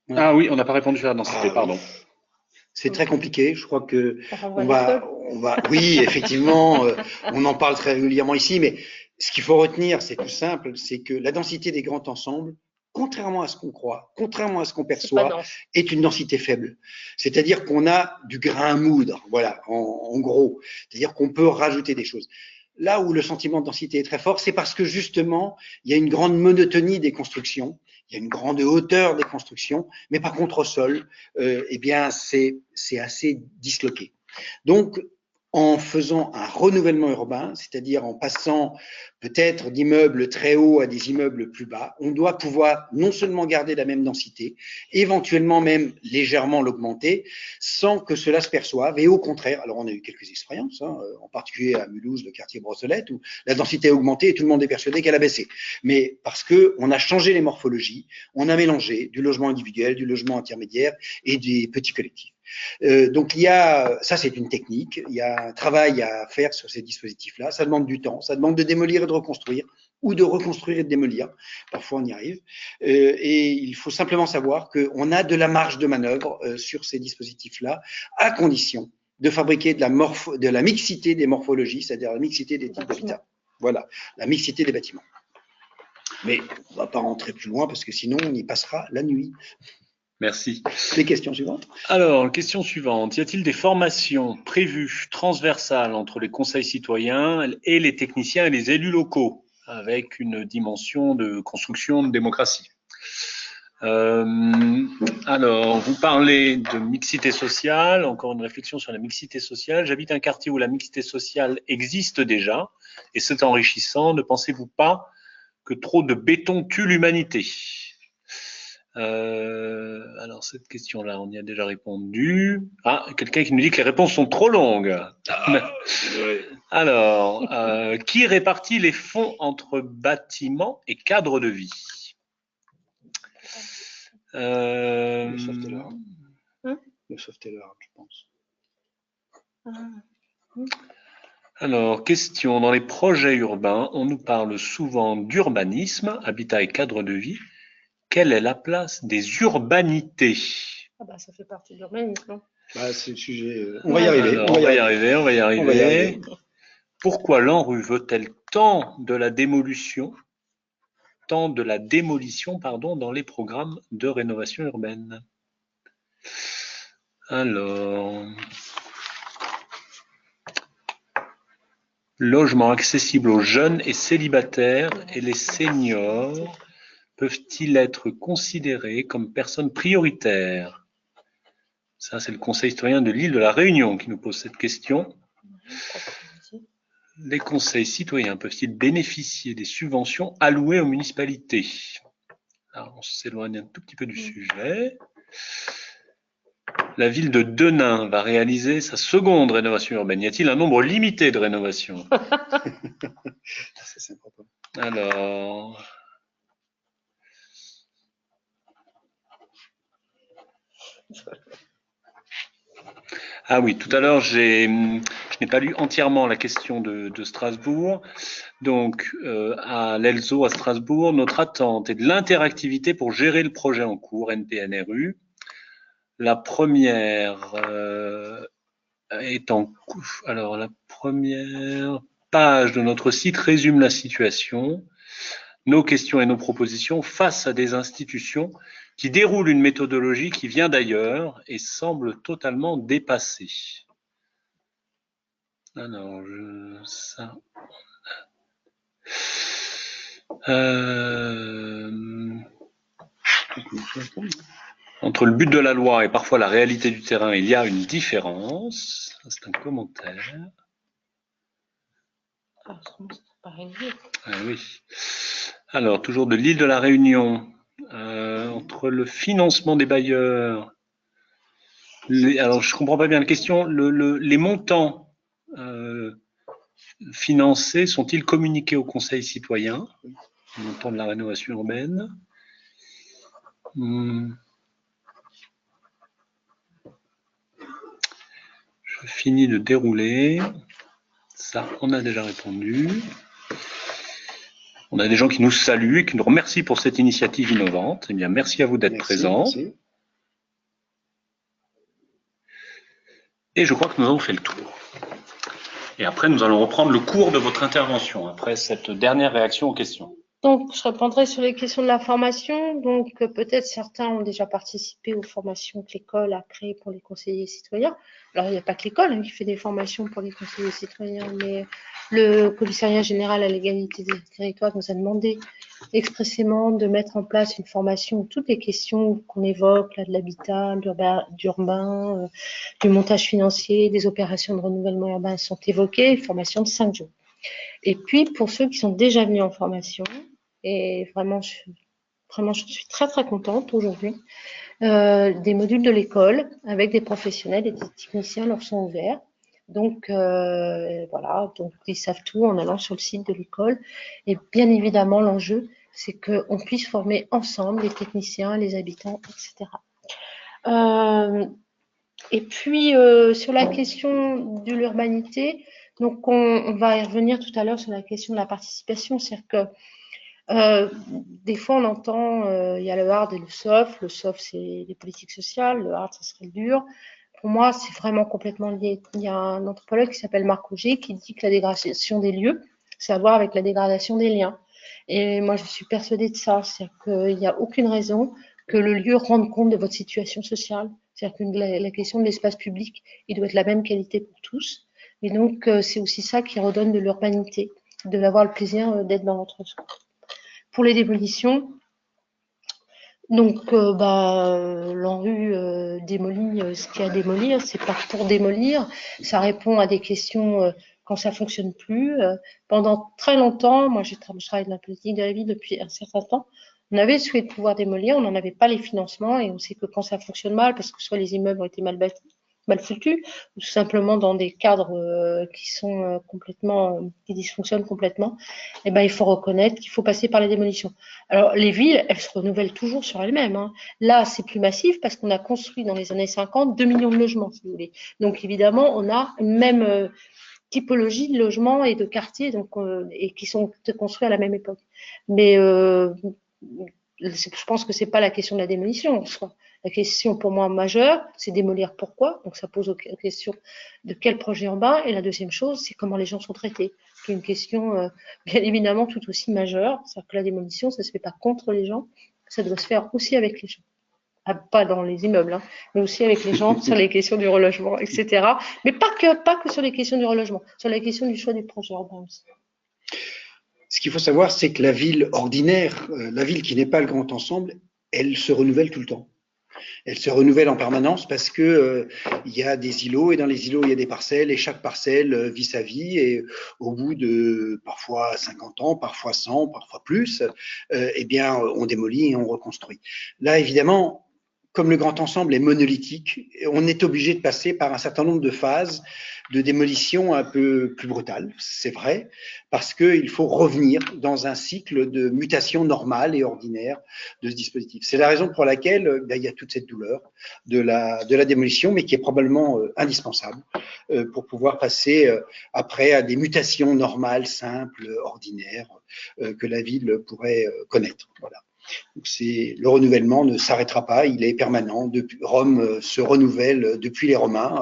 Ouais. Ah oui, on n'a pas répondu sur la densité, pardon. C'est très compliqué. Je crois que on va, oui, effectivement, on en parle très régulièrement ici, mais ce qu'il faut retenir, c'est tout simple, c'est que la densité des grands ensembles, contrairement à ce qu'on croit, contrairement à ce qu'on perçoit, est une densité faible. C'est-à-dire qu'on a du grain à moudre, voilà, en gros. C'est-à-dire qu'on peut rajouter des choses. Là où le sentiment de densité est très fort, c'est parce que justement, il y a une grande monotonie des constructions, il y a une grande hauteur des constructions, mais par contre au sol, eh bien, c'est assez disloqué. Donc, en faisant un renouvellement urbain, c'est-à-dire en passant peut-être d'immeubles très hauts à des immeubles plus bas, on doit pouvoir non seulement garder la même densité, éventuellement même légèrement l'augmenter, sans que cela se perçoive. Et au contraire, alors on a eu quelques expériences, en particulier à Mulhouse, le quartier Brossolette, où la densité a augmenté et tout le monde est persuadé qu'elle a baissé. Mais parce qu'on a changé les morphologies, on a mélangé du logement individuel, du logement intermédiaire et des petits collectifs. Donc il y a, ça c'est une technique, il y a un travail à faire sur ces dispositifs-là, ça demande du temps, ça demande de démolir et de reconstruire, ou de reconstruire et de démolir, parfois on y arrive, et il faut simplement savoir qu'on a de la marge de manœuvre sur ces dispositifs-là, à condition de fabriquer de la mixité des morphologies, c'est-à-dire la mixité des types d'habitat. Voilà, la mixité des bâtiments. Mais on ne va pas rentrer plus loin parce que sinon on y passera la nuit. Merci. Les questions suivantes. Alors, question suivante. Y a-t-il des formations prévues transversales entre les conseils citoyens et les techniciens et les élus locaux, avec une dimension de construction de démocratie? Alors, vous parlez de mixité sociale, encore une réflexion sur la mixité sociale. J'habite un quartier où la mixité sociale existe déjà, et c'est enrichissant. Ne pensez-vous pas que trop de béton tue l'humanité? Alors cette question-là, on y a déjà répondu. Ah, quelqu'un qui nous dit que les réponses sont trop longues. Alors, qui répartit les fonds entre bâtiments et cadres de vie? Le Softellard. Le Softellard, je pense. Alors, question. Dans les projets urbains, on nous parle souvent d'urbanisme, habitat et cadre de vie. Quelle est la place des urbanités? Ça fait partie de l'urbanisme. C'est le sujet. On va y arriver. Alors, on va y arriver. Pourquoi l'ANRU veut-elle tant de la démolition, dans les programmes de rénovation urbaine? Alors, logement accessible aux jeunes et célibataires et les seniors peuvent-ils être considérés comme personnes prioritaires? Ça, c'est le Conseil citoyen de l'île de la Réunion qui nous pose cette question. Les conseils citoyens peuvent-ils bénéficier des subventions allouées aux municipalités? Alors, on s'éloigne un tout petit peu du sujet. La ville de Denain va réaliser sa seconde rénovation urbaine. Y a-t-il un nombre limité de rénovations? C'est important. Alors... Ah oui, tout à l'heure, je n'ai pas lu entièrement la question de Strasbourg. Donc, à l'ELSO à Strasbourg, notre attente est de l'interactivité pour gérer le projet en cours, NPNRU. La première est en cours. Alors, la première page de notre site résume la situation, nos questions et nos propositions face à des institutions qui déroule une méthodologie qui vient d'ailleurs et semble totalement dépassée. Alors, entre le but de la loi et parfois la réalité du terrain, il y a une différence. C'est un commentaire. Ah, ça pas réglé. Ah oui. Alors, toujours de l'île de la Réunion, entre le financement des bailleurs, alors je comprends pas bien la question, les montants financés sont-ils communiqués au Conseil citoyen, le montant de la rénovation urbaine? Je finis de dérouler. Ça, on a déjà répondu. On a des gens qui nous saluent et qui nous remercient pour cette initiative innovante. Eh bien, merci à vous d'être présents. Merci. Et je crois que nous avons fait le tour. Et après, nous allons reprendre le cours de votre intervention, après cette dernière réaction aux questions. Donc, je répondrai sur les questions de la formation. Donc, peut-être certains ont déjà participé aux formations que l'école a créées pour les conseillers citoyens. Alors, il n'y a pas que l'école qui fait des formations pour les conseillers citoyens, mais le commissariat général à l'égalité des territoires nous a demandé expressément de mettre en place une formation où toutes les questions qu'on évoque, là, de l'habitat, d'urbain, du montage financier, des opérations de renouvellement urbain sont évoquées, une formation de 5 jours. Et puis, pour ceux qui sont déjà venus en formation, et vraiment, je suis très, très contente aujourd'hui, des modules de l'école avec des professionnels et des techniciens leur sont ouverts. Donc, voilà, donc ils savent tout en allant sur le site de l'école. Et bien évidemment, l'enjeu, c'est qu'on puisse former ensemble les techniciens, les habitants, etc. Et puis, sur la question de l'urbanité, donc on va y revenir tout à l'heure sur la question de la participation. C'est-à-dire que des fois, on entend, il y a le hard et le soft. Le soft, c'est les politiques sociales. Le hard, ça serait le dur. Pour moi, c'est vraiment complètement lié. Il y a un anthropologue qui s'appelle Marc Auger qui dit que la dégradation des lieux, c'est à voir avec la dégradation des liens. Et moi, je suis persuadée de ça. C'est-à-dire qu'il n'y a aucune raison que le lieu rende compte de votre situation sociale. C'est-à-dire que la question de l'espace public, il doit être la même qualité pour tous. Et donc, c'est aussi ça qui redonne de l'urbanité, de l'avoir le plaisir d'être dans votre soi. Pour les démolitions, donc l'ANRU démolit ce qu'il y a à démolir, c'est pas pour démolir, ça répond à des questions quand ça fonctionne plus. Pendant très longtemps, moi je travaille dans la politique de la ville depuis un certain temps, on avait souhaité pouvoir démolir, on n'en avait pas les financements et on sait que quand ça fonctionne mal, parce que soit les immeubles ont été mal bâtis, mal foutus, ou tout simplement dans des cadres qui sont qui dysfonctionnent complètement, eh ben, il faut reconnaître qu'il faut passer par les démolitions. Alors, les villes, elles se renouvellent toujours sur elles-mêmes. Hein. Là, c'est plus massif parce qu'on a construit dans les années 50 2 millions de logements, si vous voulez. Donc, évidemment, on a une même typologie de logements et de quartiers et qui sont construits à la même époque. Mais je pense que c'est pas la question de la démolition en soi. La question pour moi majeure, c'est démolir pourquoi. Donc ça pose la question de quel projet urbain. Et la deuxième chose, c'est comment les gens sont traités. C'est une question bien évidemment tout aussi majeure. C'est-à-dire que la démolition, ça se fait pas contre les gens, ça doit se faire aussi avec les gens. Pas dans les immeubles, hein, mais aussi avec les gens sur les questions du relogement, etc. Mais pas que sur les questions du relogement, sur la question du choix du projet urbain aussi. Ce qu'il faut savoir, c'est que la ville ordinaire, la ville qui n'est pas le grand ensemble, elle se renouvelle tout le temps. Elle se renouvelle en permanence parce que il y a des îlots et dans les îlots il y a des parcelles et chaque parcelle vit sa vie et au bout de parfois 50 ans, parfois 100, parfois plus, eh bien on démolit et on reconstruit. Là évidemment, comme le grand ensemble est monolithique, on est obligé de passer par un certain nombre de phases de démolition un peu plus brutales, c'est vrai, parce qu'il faut revenir dans un cycle de mutation normale et ordinaire de ce dispositif. C'est la raison pour laquelle il y a toute cette douleur de la démolition, mais qui est probablement indispensable pour pouvoir passer après à des mutations normales, simples, ordinaires, que la ville pourrait connaître. Voilà. Donc le renouvellement ne s'arrêtera pas, il est permanent. Rome se renouvelle depuis les Romains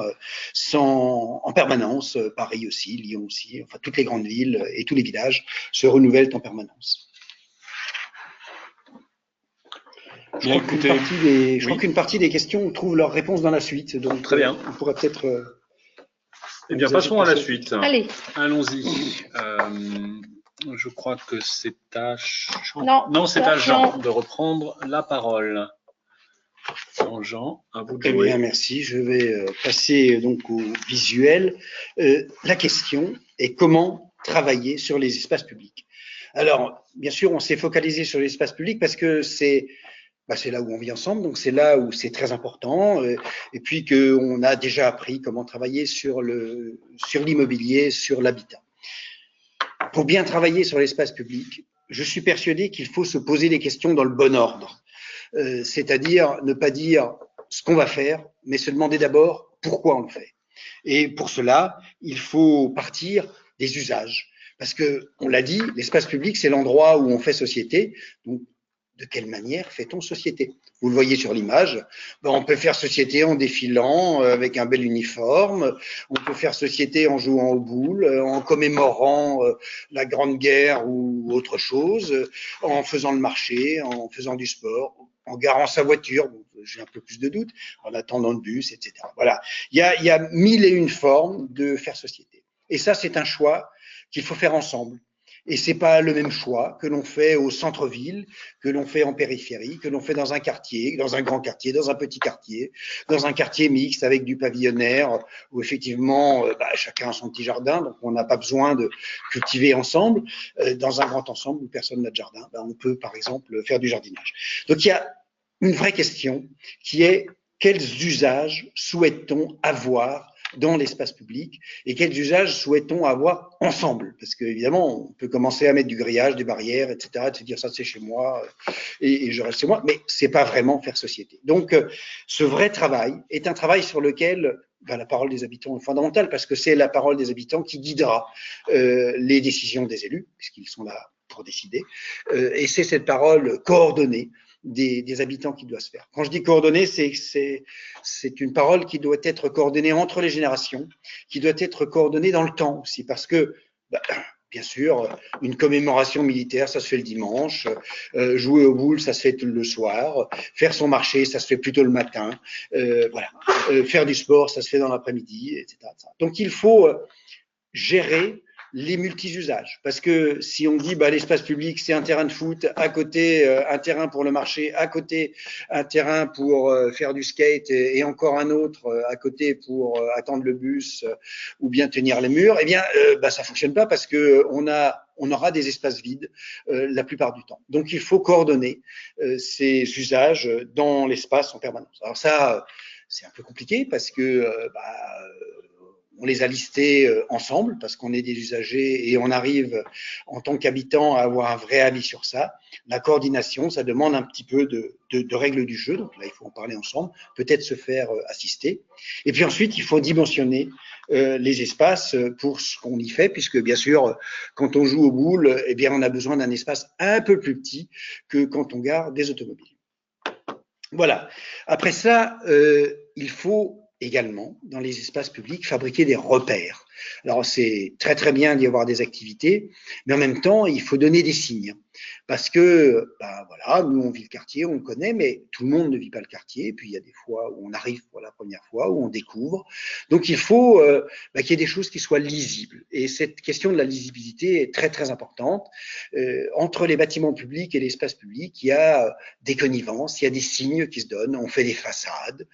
en permanence. Paris aussi, Lyon aussi, enfin toutes les grandes villes et tous les villages se renouvellent en permanence. Je crois qu'une partie des questions trouvent leur réponse dans la suite. Donc, très bien. On pourrait peut-être. Eh bien, passons à la suite. Allez. Allons-y. Je crois que c'est à Non, c'est à Jean de reprendre la parole. Jean, à vous de jouer. Eh bien, merci. Je vais passer donc au visuel. La question est comment travailler sur les espaces publics. Alors, bien sûr, on s'est focalisé sur l'espace public parce que c'est là où on vit ensemble, donc c'est là où c'est très important, et puis qu'on a déjà appris comment travailler sur l'immobilier, sur l'habitat. Pour bien travailler sur l'espace public, je suis persuadé qu'il faut se poser les questions dans le bon ordre, c'est-à-dire ne pas dire ce qu'on va faire, mais se demander d'abord pourquoi on le fait. Et pour cela, il faut partir des usages. Parce que, on l'a dit, l'espace public, c'est l'endroit où on fait société. Donc, de quelle manière fait-on société? Vous le voyez sur l'image, on peut faire société en défilant avec un bel uniforme, on peut faire société en jouant aux boules, en commémorant la Grande Guerre ou autre chose, en faisant le marché, en faisant du sport, en garant sa voiture, bon, j'ai un peu plus de doute, en attendant le bus, etc. Voilà, il y a mille et une formes de faire société. Et ça, c'est un choix qu'il faut faire ensemble. Et c'est pas le même choix que l'on fait au centre-ville, que l'on fait en périphérie, que l'on fait dans un quartier, dans un grand quartier, dans un petit quartier, dans un quartier mixte avec du pavillonnaire où effectivement chacun a son petit jardin, donc on n'a pas besoin de cultiver ensemble. Dans un grand ensemble où personne n'a de jardin, on peut par exemple faire du jardinage. Donc il y a une vraie question qui est quels usages souhaite-t-on avoir dans l'espace public et quels usages souhaitons avoir ensemble? Parce qu'évidemment, on peut commencer à mettre du grillage, des barrières, etc., et se dire ça c'est chez moi et je reste chez moi, mais c'est pas vraiment faire société. Donc, ce vrai travail est un travail sur lequel la parole des habitants est fondamentale parce que c'est la parole des habitants qui guidera les décisions des élus, puisqu'ils sont là pour décider, et c'est cette parole coordonnée des habitants qui doit se faire. Quand je dis coordonner, c'est une parole qui doit être coordonnée entre les générations, qui doit être coordonnée dans le temps aussi, parce que, bien sûr, une commémoration militaire, ça se fait le dimanche, jouer aux boules, ça se fait le soir, faire son marché, ça se fait plutôt le matin, faire du sport, ça se fait dans l'après-midi, etc., etc. Donc il faut gérer les multi-usages. Parce que si on dit l'espace public, c'est un terrain de foot, à côté un terrain pour le marché, à côté un terrain pour faire du skate et encore un autre à côté pour attendre le bus ou bien tenir les murs, eh bien ça fonctionne pas parce que on aura des espaces vides la plupart du temps. Donc il faut coordonner ces usages dans l'espace en permanence. Alors ça, c'est un peu compliqué parce que on les a listés ensemble parce qu'on est des usagers et on arrive en tant qu'habitants à avoir un vrai avis sur ça. La coordination, ça demande un petit peu de règles du jeu, donc là il faut en parler ensemble, peut-être se faire assister. Et puis ensuite, il faut dimensionner les espaces pour ce qu'on y fait, puisque bien sûr, quand on joue aux boules, eh bien on a besoin d'un espace un peu plus petit que quand on gare des automobiles. Voilà. Après ça, il faut également, dans les espaces publics, fabriquer des repères. Alors, c'est très, très bien d'y avoir des activités, mais en même temps, il faut donner des signes. Parce que, nous, on vit le quartier, on le connaît, mais tout le monde ne vit pas le quartier. Et puis, il y a des fois où on arrive pour la première fois, où on découvre. Donc, il faut qu'il y ait des choses qui soient lisibles. Et cette question de la lisibilité est très, très importante. Entre les bâtiments publics et l'espace public, il y a des connivences, il y a des signes qui se donnent. On fait des façades.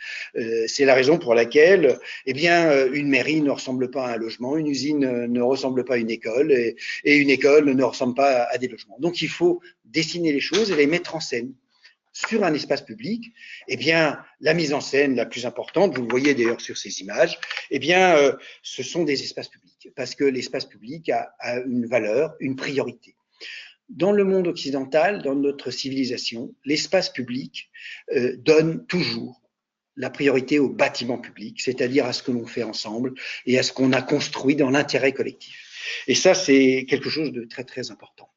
C'est la raison pour laquelle, une mairie ne ressemble pas à un logement, une usine ne ressemble pas à une école, et une école ne ressemble pas à des logements. Donc, il faut dessiner les choses et les mettre en scène. Sur un espace public, la mise en scène la plus importante, vous le voyez d'ailleurs sur ces images, ce sont des espaces publics, parce que l'espace public a une valeur, une priorité. Dans le monde occidental, dans notre civilisation, l'espace public donne toujours la priorité au bâtiment public, c'est-à-dire à ce que l'on fait ensemble et à ce qu'on a construit dans l'intérêt collectif. Et ça, c'est quelque chose de très, très important.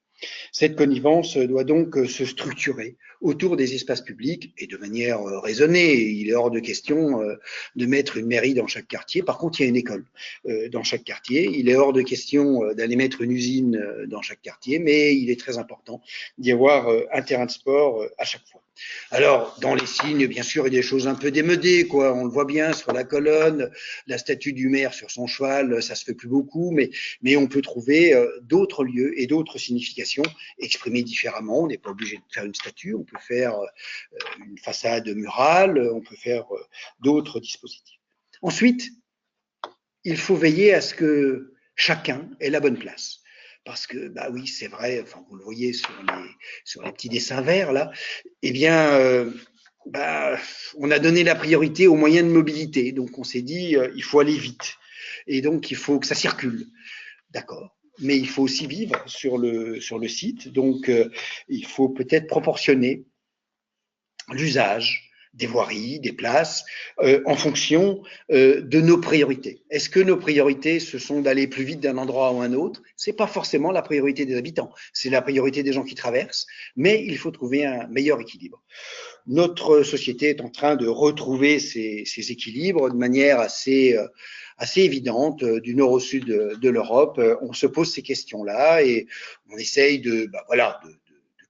Cette connivence doit donc se structurer autour des espaces publics et de manière raisonnée. Il est hors de question de mettre une mairie dans chaque quartier. Par contre, il y a une école dans chaque quartier. Il est hors de question d'aller mettre une usine dans chaque quartier, mais il est très important d'y avoir un terrain de sport à chaque fois. Alors, dans les signes, bien sûr, il y a des choses un peu démodées, quoi. On le voit bien sur la colonne, la statue du maire sur son cheval, ça se fait plus beaucoup, mais on peut trouver d'autres lieux et d'autres significations exprimées différemment. On n'est pas obligé de faire une statue, on peut faire une façade murale, on peut faire d'autres dispositifs. Ensuite, il faut veiller à ce que chacun ait la bonne place. parce que, bah oui, c'est vrai, enfin, vous le voyez sur les petits dessins verts, là, eh bien, bah, on a donné la priorité aux moyens de mobilité. Donc, on s'est dit, il faut aller vite. Et donc, il faut que ça circule. D'accord. Mais il faut aussi vivre sur le site. Donc, il faut peut-être proportionner l'usage des voiries, des places, en fonction de nos priorités. Est-ce que nos priorités, ce sont d'aller plus vite d'un endroit ou un autre? C'est pas forcément la priorité des habitants, c'est la priorité des gens qui traversent, mais il faut trouver un meilleur équilibre. Notre société est en train de retrouver ces équilibres de manière assez évidente. Du nord au sud de l'Europe, on se pose ces questions-là et on essaye de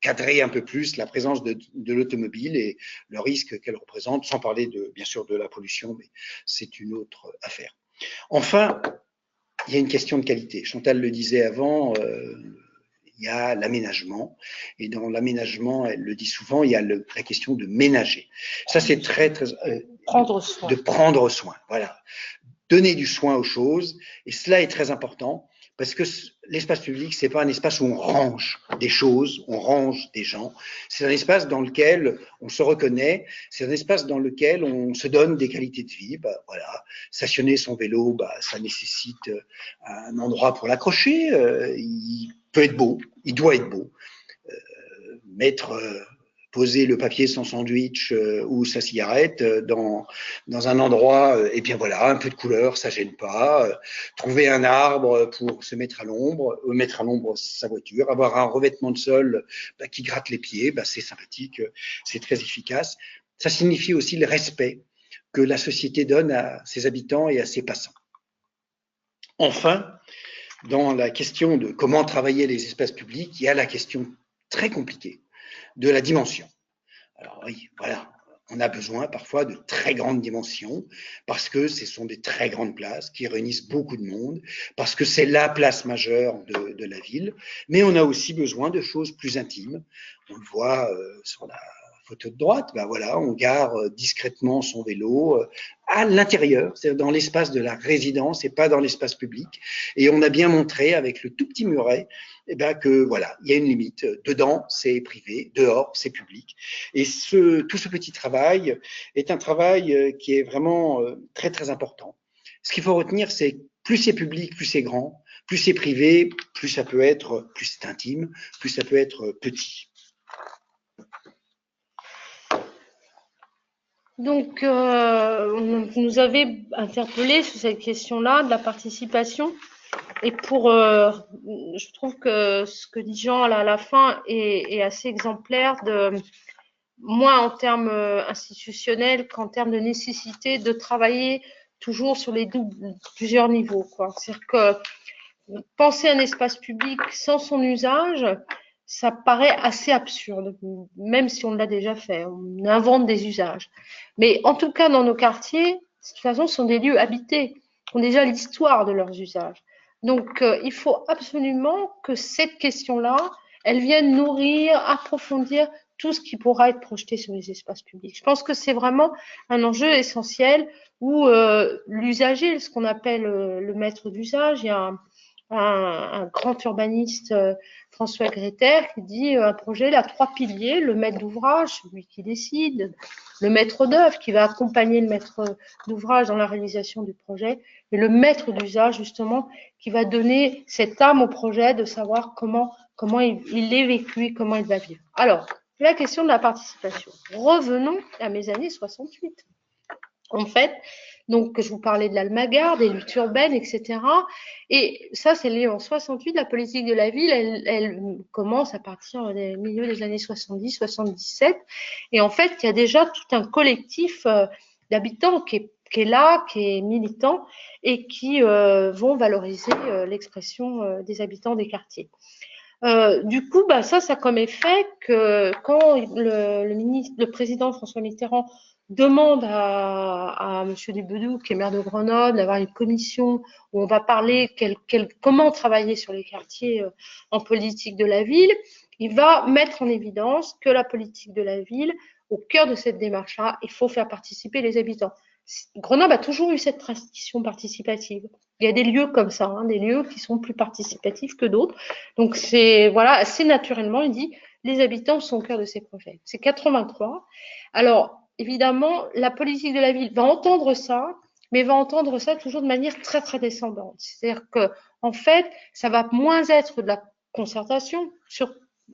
cadrer un peu plus la présence de l'automobile et le risque qu'elle représente, sans parler bien sûr de la pollution, mais c'est une autre affaire. Enfin, il y a une question de qualité. Chantal le disait avant, il y a l'aménagement. Et dans l'aménagement, elle le dit souvent, il y a la question de ménager. Ça, c'est très prendre soin. De prendre soin. Voilà. Donner du soin aux choses. Et cela est très important. Parce que l'espace public, c'est pas un espace où on range des choses, on range des gens. C'est un espace dans lequel on se reconnaît. C'est un espace dans lequel on se donne des qualités de vie. Bah, voilà. Stationner son vélo, bah, ça nécessite un endroit pour l'accrocher. Il peut être beau, il doit être beau. Poser le papier son sandwich ou sa cigarette dans un endroit, et bien voilà, un peu de couleur, ça gêne pas. Trouver un arbre pour se mettre à l'ombre sa voiture, avoir un revêtement de sol qui gratte les pieds, c'est sympathique, c'est très efficace. Ça signifie aussi le respect que la société donne à ses habitants et à ses passants. Enfin, dans la question de comment travailler les espaces publics, il y a la question très compliquée de la dimension. Alors oui, voilà, on a besoin parfois de très grandes dimensions parce que ce sont des très grandes places qui réunissent beaucoup de monde, parce que c'est la place majeure de la ville, mais on a aussi besoin de choses plus intimes. On le voit sur la photo de droite, ben voilà, on gare discrètement son vélo à l'intérieur, c'est-à-dire dans l'espace de la résidence et pas dans l'espace public. Et on a bien montré avec le tout petit muret que voilà, il y a une limite. Dedans, c'est privé, dehors, c'est public. Et tout ce petit travail est un travail qui est vraiment très très important. Ce qu'il faut retenir, c'est plus c'est public, plus c'est grand, plus c'est privé, plus ça peut être, plus c'est intime, plus ça peut être petit. Donc, vous nous avez interpellé sur cette question-là de la participation. Et je trouve que ce que dit Jean à la fin est assez exemplaire, moins en termes institutionnels qu'en termes de nécessité de travailler toujours sur plusieurs niveaux, quoi. C'est-à-dire que penser un espace public sans son usage, ça paraît assez absurde, même si on l'a déjà fait. On invente des usages. Mais en tout cas, dans nos quartiers, de toute façon, ce sont des lieux habités, qui ont déjà l'histoire de leurs usages. Donc, il faut absolument que cette question-là, elle vienne nourrir, approfondir tout ce qui pourra être projeté sur les espaces publics. Je pense que c'est vraiment un enjeu essentiel où l'usager, ce qu'on appelle le maître d'usage, il y a un grand urbaniste, François Greyter, qui dit un projet, il a 3 piliers, le maître d'ouvrage, celui qui décide, le maître d'œuvre qui va accompagner le maître d'ouvrage dans la réalisation du projet, et le maître d'usage, justement, qui va donner cette âme au projet de savoir comment il est vécu, comment il va vivre. Alors, la question de la participation. Revenons à mes années 68. En fait, donc je vous parlais de l'Almagar, des luttes urbaines, etc. Et ça, c'est lié en 68. La politique de la ville, elle commence à partir du milieu des années 70, 77. Et en fait, il y a déjà tout un collectif d'habitants qui est là, qui est militant et qui vont valoriser l'expression des habitants des quartiers. Du coup, ça a comme effet que quand le président François Mitterrand demande à M. Dubedou, qui est maire de Grenoble, d'avoir une commission où on va parler comment travailler sur les quartiers en politique de la ville, il va mettre en évidence que la politique de la ville, au cœur de cette démarche-là, il faut faire participer les habitants. Grenoble a toujours eu cette tradition participative. Il y a des lieux comme ça, hein, des lieux qui sont plus participatifs que d'autres. Donc, c'est voilà, assez naturellement, il dit, les habitants sont au cœur de ces projets. C'est 83. Alors, évidemment, la politique de la ville va entendre ça, mais va entendre ça toujours de manière très, très descendante. C'est-à-dire que, en fait, ça va moins être de la concertation,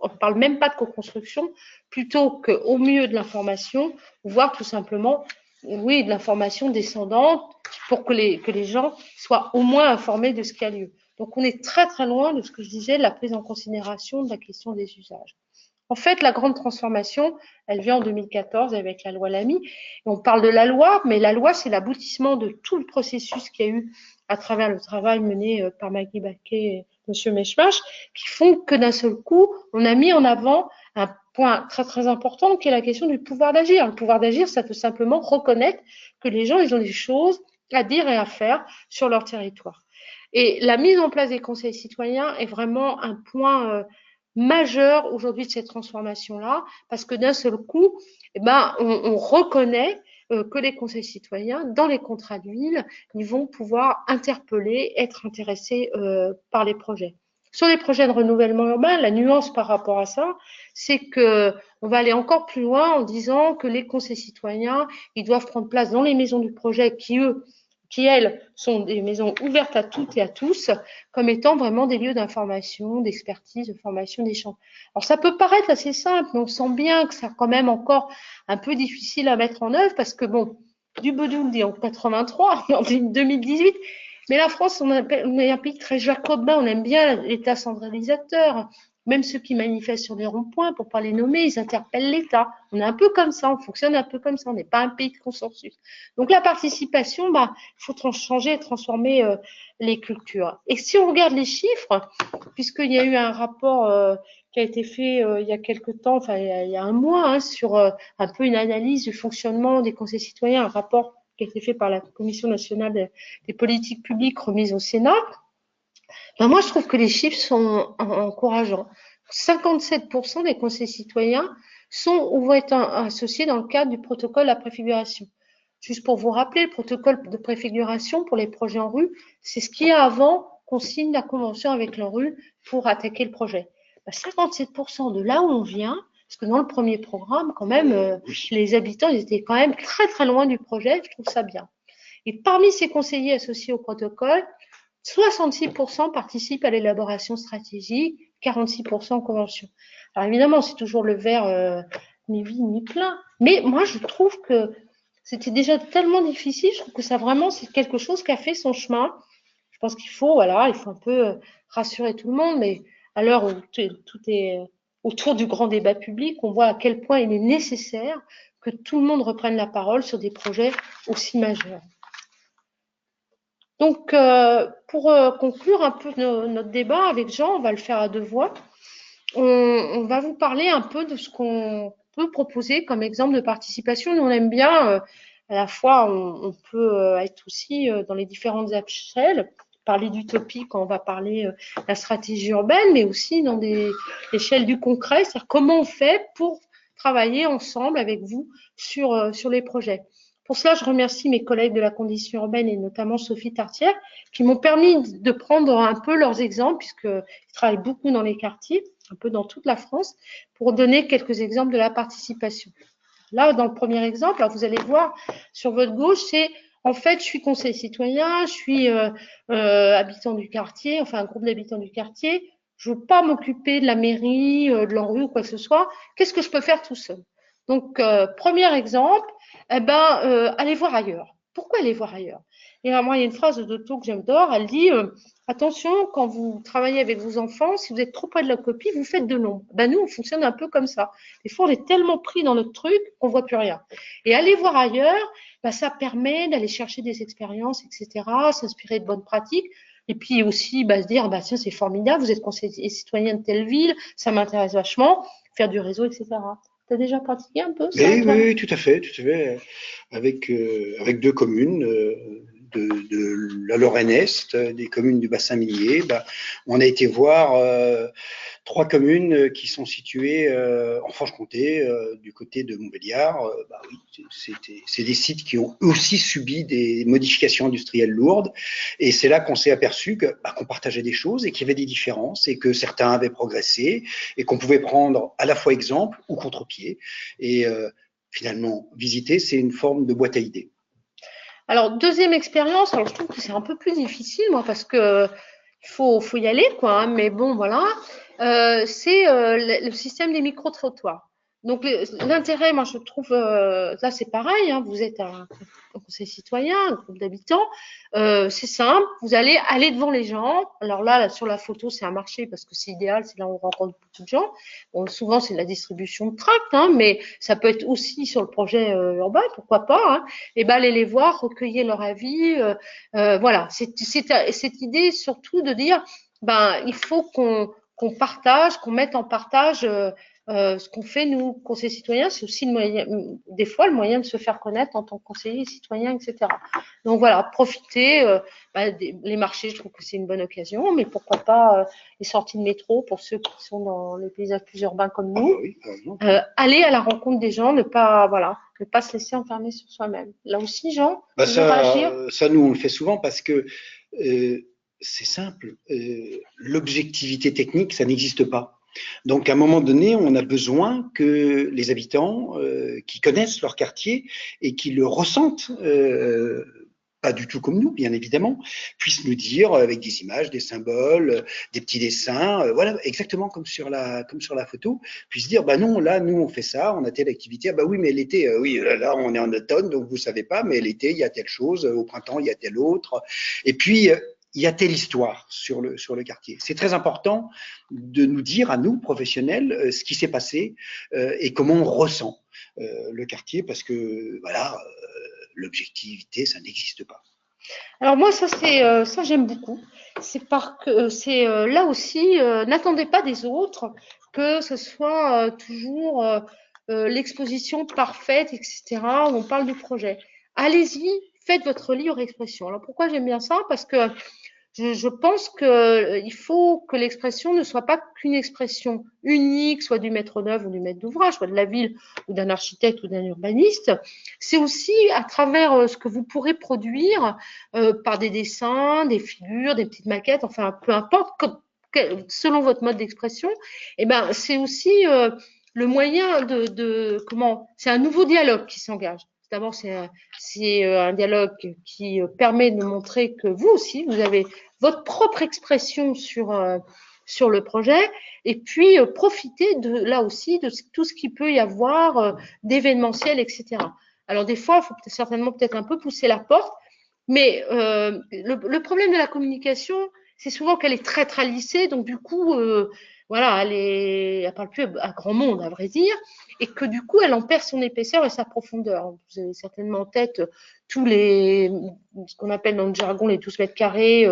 on ne parle même pas de co-construction, plutôt qu'au mieux de l'information, voire tout simplement, oui, de l'information descendante pour que les gens soient au moins informés de ce qui a lieu. Donc, on est très, très loin de ce que je disais, de la prise en considération de la question des usages. En fait, la grande transformation, elle vient en 2014 avec la loi Lamy. On parle de la loi, mais la loi, c'est l'aboutissement de tout le processus qu'il y a eu à travers le travail mené par Maggie Baquet et M. Meshmach, qui font que d'un seul coup, on a mis en avant un point très très important qui est la question du pouvoir d'agir. Le pouvoir d'agir, ça peut simplement reconnaître que les gens, ils ont des choses à dire et à faire sur leur territoire. Et la mise en place des conseils citoyens est vraiment un point majeur aujourd'hui de cette transformation-là, parce que d'un seul coup, eh ben, on reconnaît que les conseils citoyens, dans les contrats de ville, ils vont pouvoir interpeller, être intéressés par les projets. Sur les projets de renouvellement urbain, la nuance par rapport à ça, c'est que on va aller encore plus loin en disant que les conseils citoyens, ils doivent prendre place dans les maisons du projet qui elles sont des maisons ouvertes à toutes et à tous, comme étant vraiment des lieux d'information, d'expertise, de formation, d'échange. Alors ça peut paraître assez simple, mais on sent bien que c'est quand même encore un peu difficile à mettre en œuvre parce que bon, du Bedou dit en 83, en 2018, mais la France, on est un pays très jacobin, on aime bien l'État centralisateur. Même ceux qui manifestent sur des ronds-points, pour ne pas les nommer, ils interpellent l'État. On est un peu comme ça, on fonctionne un peu comme ça, on n'est pas un pays de consensus. Donc la participation, il faut changer et transformer les cultures. Et si on regarde les chiffres, puisqu'il y a eu un rapport qui a été fait il y a quelque temps, enfin il y a un mois, hein, sur un peu une analyse du fonctionnement des conseils citoyens, un rapport qui a été fait par la Commission nationale des politiques publiques remise au Sénat. Moi, je trouve que les chiffres sont encourageants. 57% des conseils citoyens sont ou vont être associés dans le cadre du protocole à préfiguration. Juste pour vous rappeler, le protocole de préfiguration pour les projets en rue, c'est ce qu'il y a avant qu'on signe la convention avec l'ANRU pour attaquer le projet. 57% de là où on vient, parce que dans le premier programme, quand même, les habitants, ils étaient quand même très très loin du projet, je trouve ça bien. Et parmi ces conseillers associés au protocole, 66% participent à l'élaboration stratégique, 46% en convention. Alors évidemment, c'est toujours le verre ni vide ni plein, mais moi je trouve que c'était déjà tellement difficile, je trouve que ça vraiment c'est quelque chose qui a fait son chemin. Je pense qu'il faut, voilà, il faut un peu rassurer tout le monde, mais à l'heure où tout est autour du grand débat public, on voit à quel point il est nécessaire que tout le monde reprenne la parole sur des projets aussi majeurs. Donc, pour conclure un peu notre débat avec Jean, on va le faire à deux voix. On va vous parler un peu de ce qu'on peut proposer comme exemple de participation. Nous, on aime bien, à la fois, on peut être aussi dans les différentes échelles, parler d'utopie quand on va parler de la stratégie urbaine, mais aussi dans des échelles du concret, c'est-à-dire comment on fait pour travailler ensemble avec vous sur les projets. Pour cela, je remercie mes collègues de la condition urbaine et notamment Sophie Tartière qui m'ont permis de prendre un peu leurs exemples puisqu'ils travaillent beaucoup dans les quartiers, un peu dans toute la France, pour donner quelques exemples de la participation. Là, dans le premier exemple, alors vous allez voir sur votre gauche, c'est en fait, je suis conseiller citoyen, je suis habitant du quartier, enfin un groupe d'habitants du quartier, je ne veux pas m'occuper de la mairie, de l'ANRU ou quoi que ce soit, qu'est-ce que je peux faire tout seul? Donc, premier exemple, allez voir ailleurs. Pourquoi aller voir ailleurs? Et moi, il y a une phrase de Dotto que j'adore, elle dit attention, quand vous travaillez avec vos enfants, si vous êtes trop près de la copie, vous faites de l'ombre. Nous, on fonctionne un peu comme ça. Des fois, on est tellement pris dans notre truc qu'on ne voit plus rien. Et aller voir ailleurs, ça permet d'aller chercher des expériences, etc., s'inspirer de bonnes pratiques. Et puis aussi se dire, tiens, c'est formidable, vous êtes conseiller citoyen de telle ville, ça m'intéresse vachement, faire du réseau, etc. Tu as déjà pratiqué un peu ça? Oui, tout à fait, avec deux communes, de la Lorraine-Est, des communes du bassin minier, on a été voir 3 communes qui sont situées en Franche-Comté, du côté de Montbéliard. Oui, c'est des sites qui ont aussi subi des modifications industrielles lourdes, et c'est là qu'on s'est aperçu qu'on partageait des choses et qu'il y avait des différences et que certains avaient progressé et qu'on pouvait prendre à la fois exemple ou contre-pied. Et finalement, visiter, c'est une forme de boîte à idées. Alors, deuxième expérience, alors je trouve que c'est un peu plus difficile, moi, parce que il faut y aller, quoi, hein, mais bon, voilà. C'est le système des micro-trottoirs. Donc, l'intérêt, moi, je trouve, là, c'est pareil, hein, vous êtes un conseil citoyen, un groupe d'habitants, c'est simple, vous allez aller devant les gens. Alors là, sur la photo, c'est un marché parce que c'est idéal, c'est là où on rencontre beaucoup de gens. Bon, souvent, c'est de la distribution de tracts, hein, mais ça peut être aussi sur le projet urbain, pourquoi pas, hein. Et ben, aller les voir, recueillir leur avis. Voilà, cette idée surtout de dire, il faut qu'on partage, qu'on mette en partage ce qu'on fait, nous, conseillers citoyens. C'est aussi des fois le moyen de se faire connaître en tant que conseiller citoyen, etc. Donc voilà, profiter. Les marchés, je trouve que c'est une bonne occasion, mais pourquoi pas les sorties de métro pour ceux qui sont dans les paysages plus urbains comme nous. Aller à la rencontre des gens, ne pas se laisser enfermer sur soi-même. Là aussi, Jean, tu veux réagir ? Ça, nous, on le fait souvent parce que c'est simple. L'objectivité technique, ça n'existe pas. Donc, à un moment donné, on a besoin que les habitants qui connaissent leur quartier et qui le ressentent, pas du tout comme nous, bien évidemment, puissent nous dire avec des images, des symboles, des petits dessins, voilà, exactement comme sur la photo, puissent dire, non, là, nous, on fait ça, on a telle activité, oui, mais l'été, oui, là, on est en automne, donc vous savez pas, mais l'été, il y a telle chose, au printemps, il y a telle autre, et puis, il y a telle histoire sur le quartier. C'est très important de nous dire, à nous, professionnels, ce qui s'est passé et comment on ressent le quartier, parce que, voilà, l'objectivité, ça n'existe pas. Alors moi, ça j'aime beaucoup. C'est là aussi, n'attendez pas des autres que ce soit toujours l'exposition parfaite, etc., où on parle du projet. Allez-y, faites votre livre expression. Alors pourquoi j'aime bien ça? Parce que je pense qu'il faut que l'expression ne soit pas qu'une expression unique, soit du maître d'œuvre ou du maître d'ouvrage, soit de la ville ou d'un architecte ou d'un urbaniste. C'est aussi à travers ce que vous pourrez produire par des dessins, des figures, des petites maquettes, enfin peu importe, selon votre mode d'expression. C'est aussi le moyen c'est un nouveau dialogue qui s'engage. D'abord, c'est un dialogue qui permet de montrer que vous aussi, vous avez votre propre expression sur le projet, et puis profiter là aussi de tout ce qu'il peut y avoir d'événementiel, etc. Alors des fois, il faut certainement peut-être un peu pousser la porte, mais le problème de la communication, c'est souvent qu'elle est très lissée, donc du coup, elle parle plus à grand monde, à vrai dire, et que du coup, elle en perd son épaisseur et sa profondeur. Vous avez certainement en tête ce qu'on appelle dans le jargon les 12 mètres carrés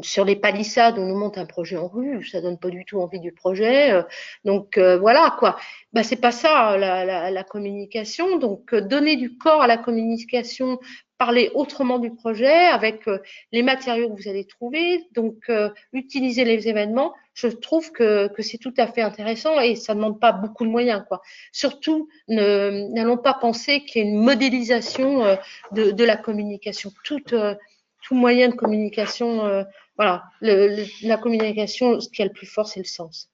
sur les palissades, on nous montre un projet en rue, ça donne pas du tout envie du projet. Donc voilà quoi. C'est pas ça la communication. Donc donner du corps à la communication, parler autrement du projet avec les matériaux que vous allez trouver. Donc utiliser les événements. Je trouve que c'est tout à fait intéressant et ça ne demande pas beaucoup de moyens quoi. Surtout, n'allons pas penser qu'il y a une modélisation de la communication. Tout moyen de communication, la communication, ce qui est le plus fort, c'est le sens.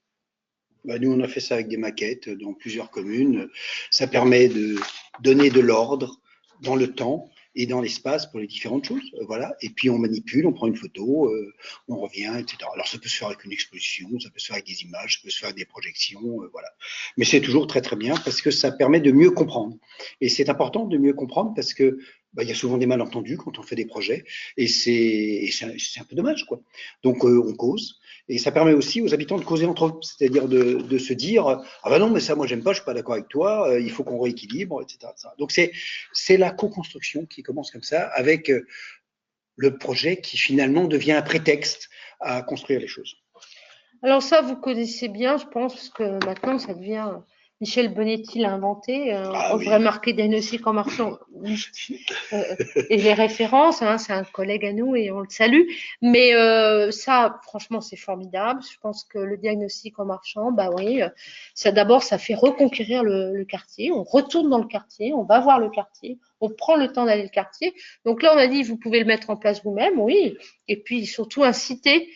Nous, on a fait ça avec des maquettes dans plusieurs communes. Ça permet de donner de l'ordre dans le temps et dans l'espace pour les différentes choses. Voilà. Et puis, on manipule, on prend une photo, on revient, etc. Alors, ça peut se faire avec une exposition, ça peut se faire avec des images, ça peut se faire avec des projections, voilà. Mais c'est toujours très bien parce que ça permet de mieux comprendre. Et c'est important de mieux comprendre parce que il y a souvent des malentendus quand on fait des projets et c'est un peu dommage, quoi. Donc, on cause. Et ça permet aussi aux habitants de causer entre eux, c'est-à-dire de se dire « Ah non, mais ça, moi, j'aime pas, je suis pas d'accord avec toi, il faut qu'on rééquilibre, etc. » Donc, c'est la co-construction qui commence comme ça, avec le projet qui, finalement, devient un prétexte à construire les choses. Alors ça, vous connaissez bien, je pense, parce que maintenant, ça devient Michel Bonetti l'a inventé. Ah On oui. devrait marquer diagnostic en marchant et les références. Hein, c'est un collègue à nous et on le salue. Mais ça, franchement, c'est formidable. Je pense que le diagnostic en marchant, bah oui, ça d'abord, ça fait reconquérir le quartier. On retourne dans le quartier, on va voir le quartier, on prend le temps d'aller le quartier. Donc là, on a dit, vous pouvez le mettre en place vous-même, oui. Et puis surtout inciter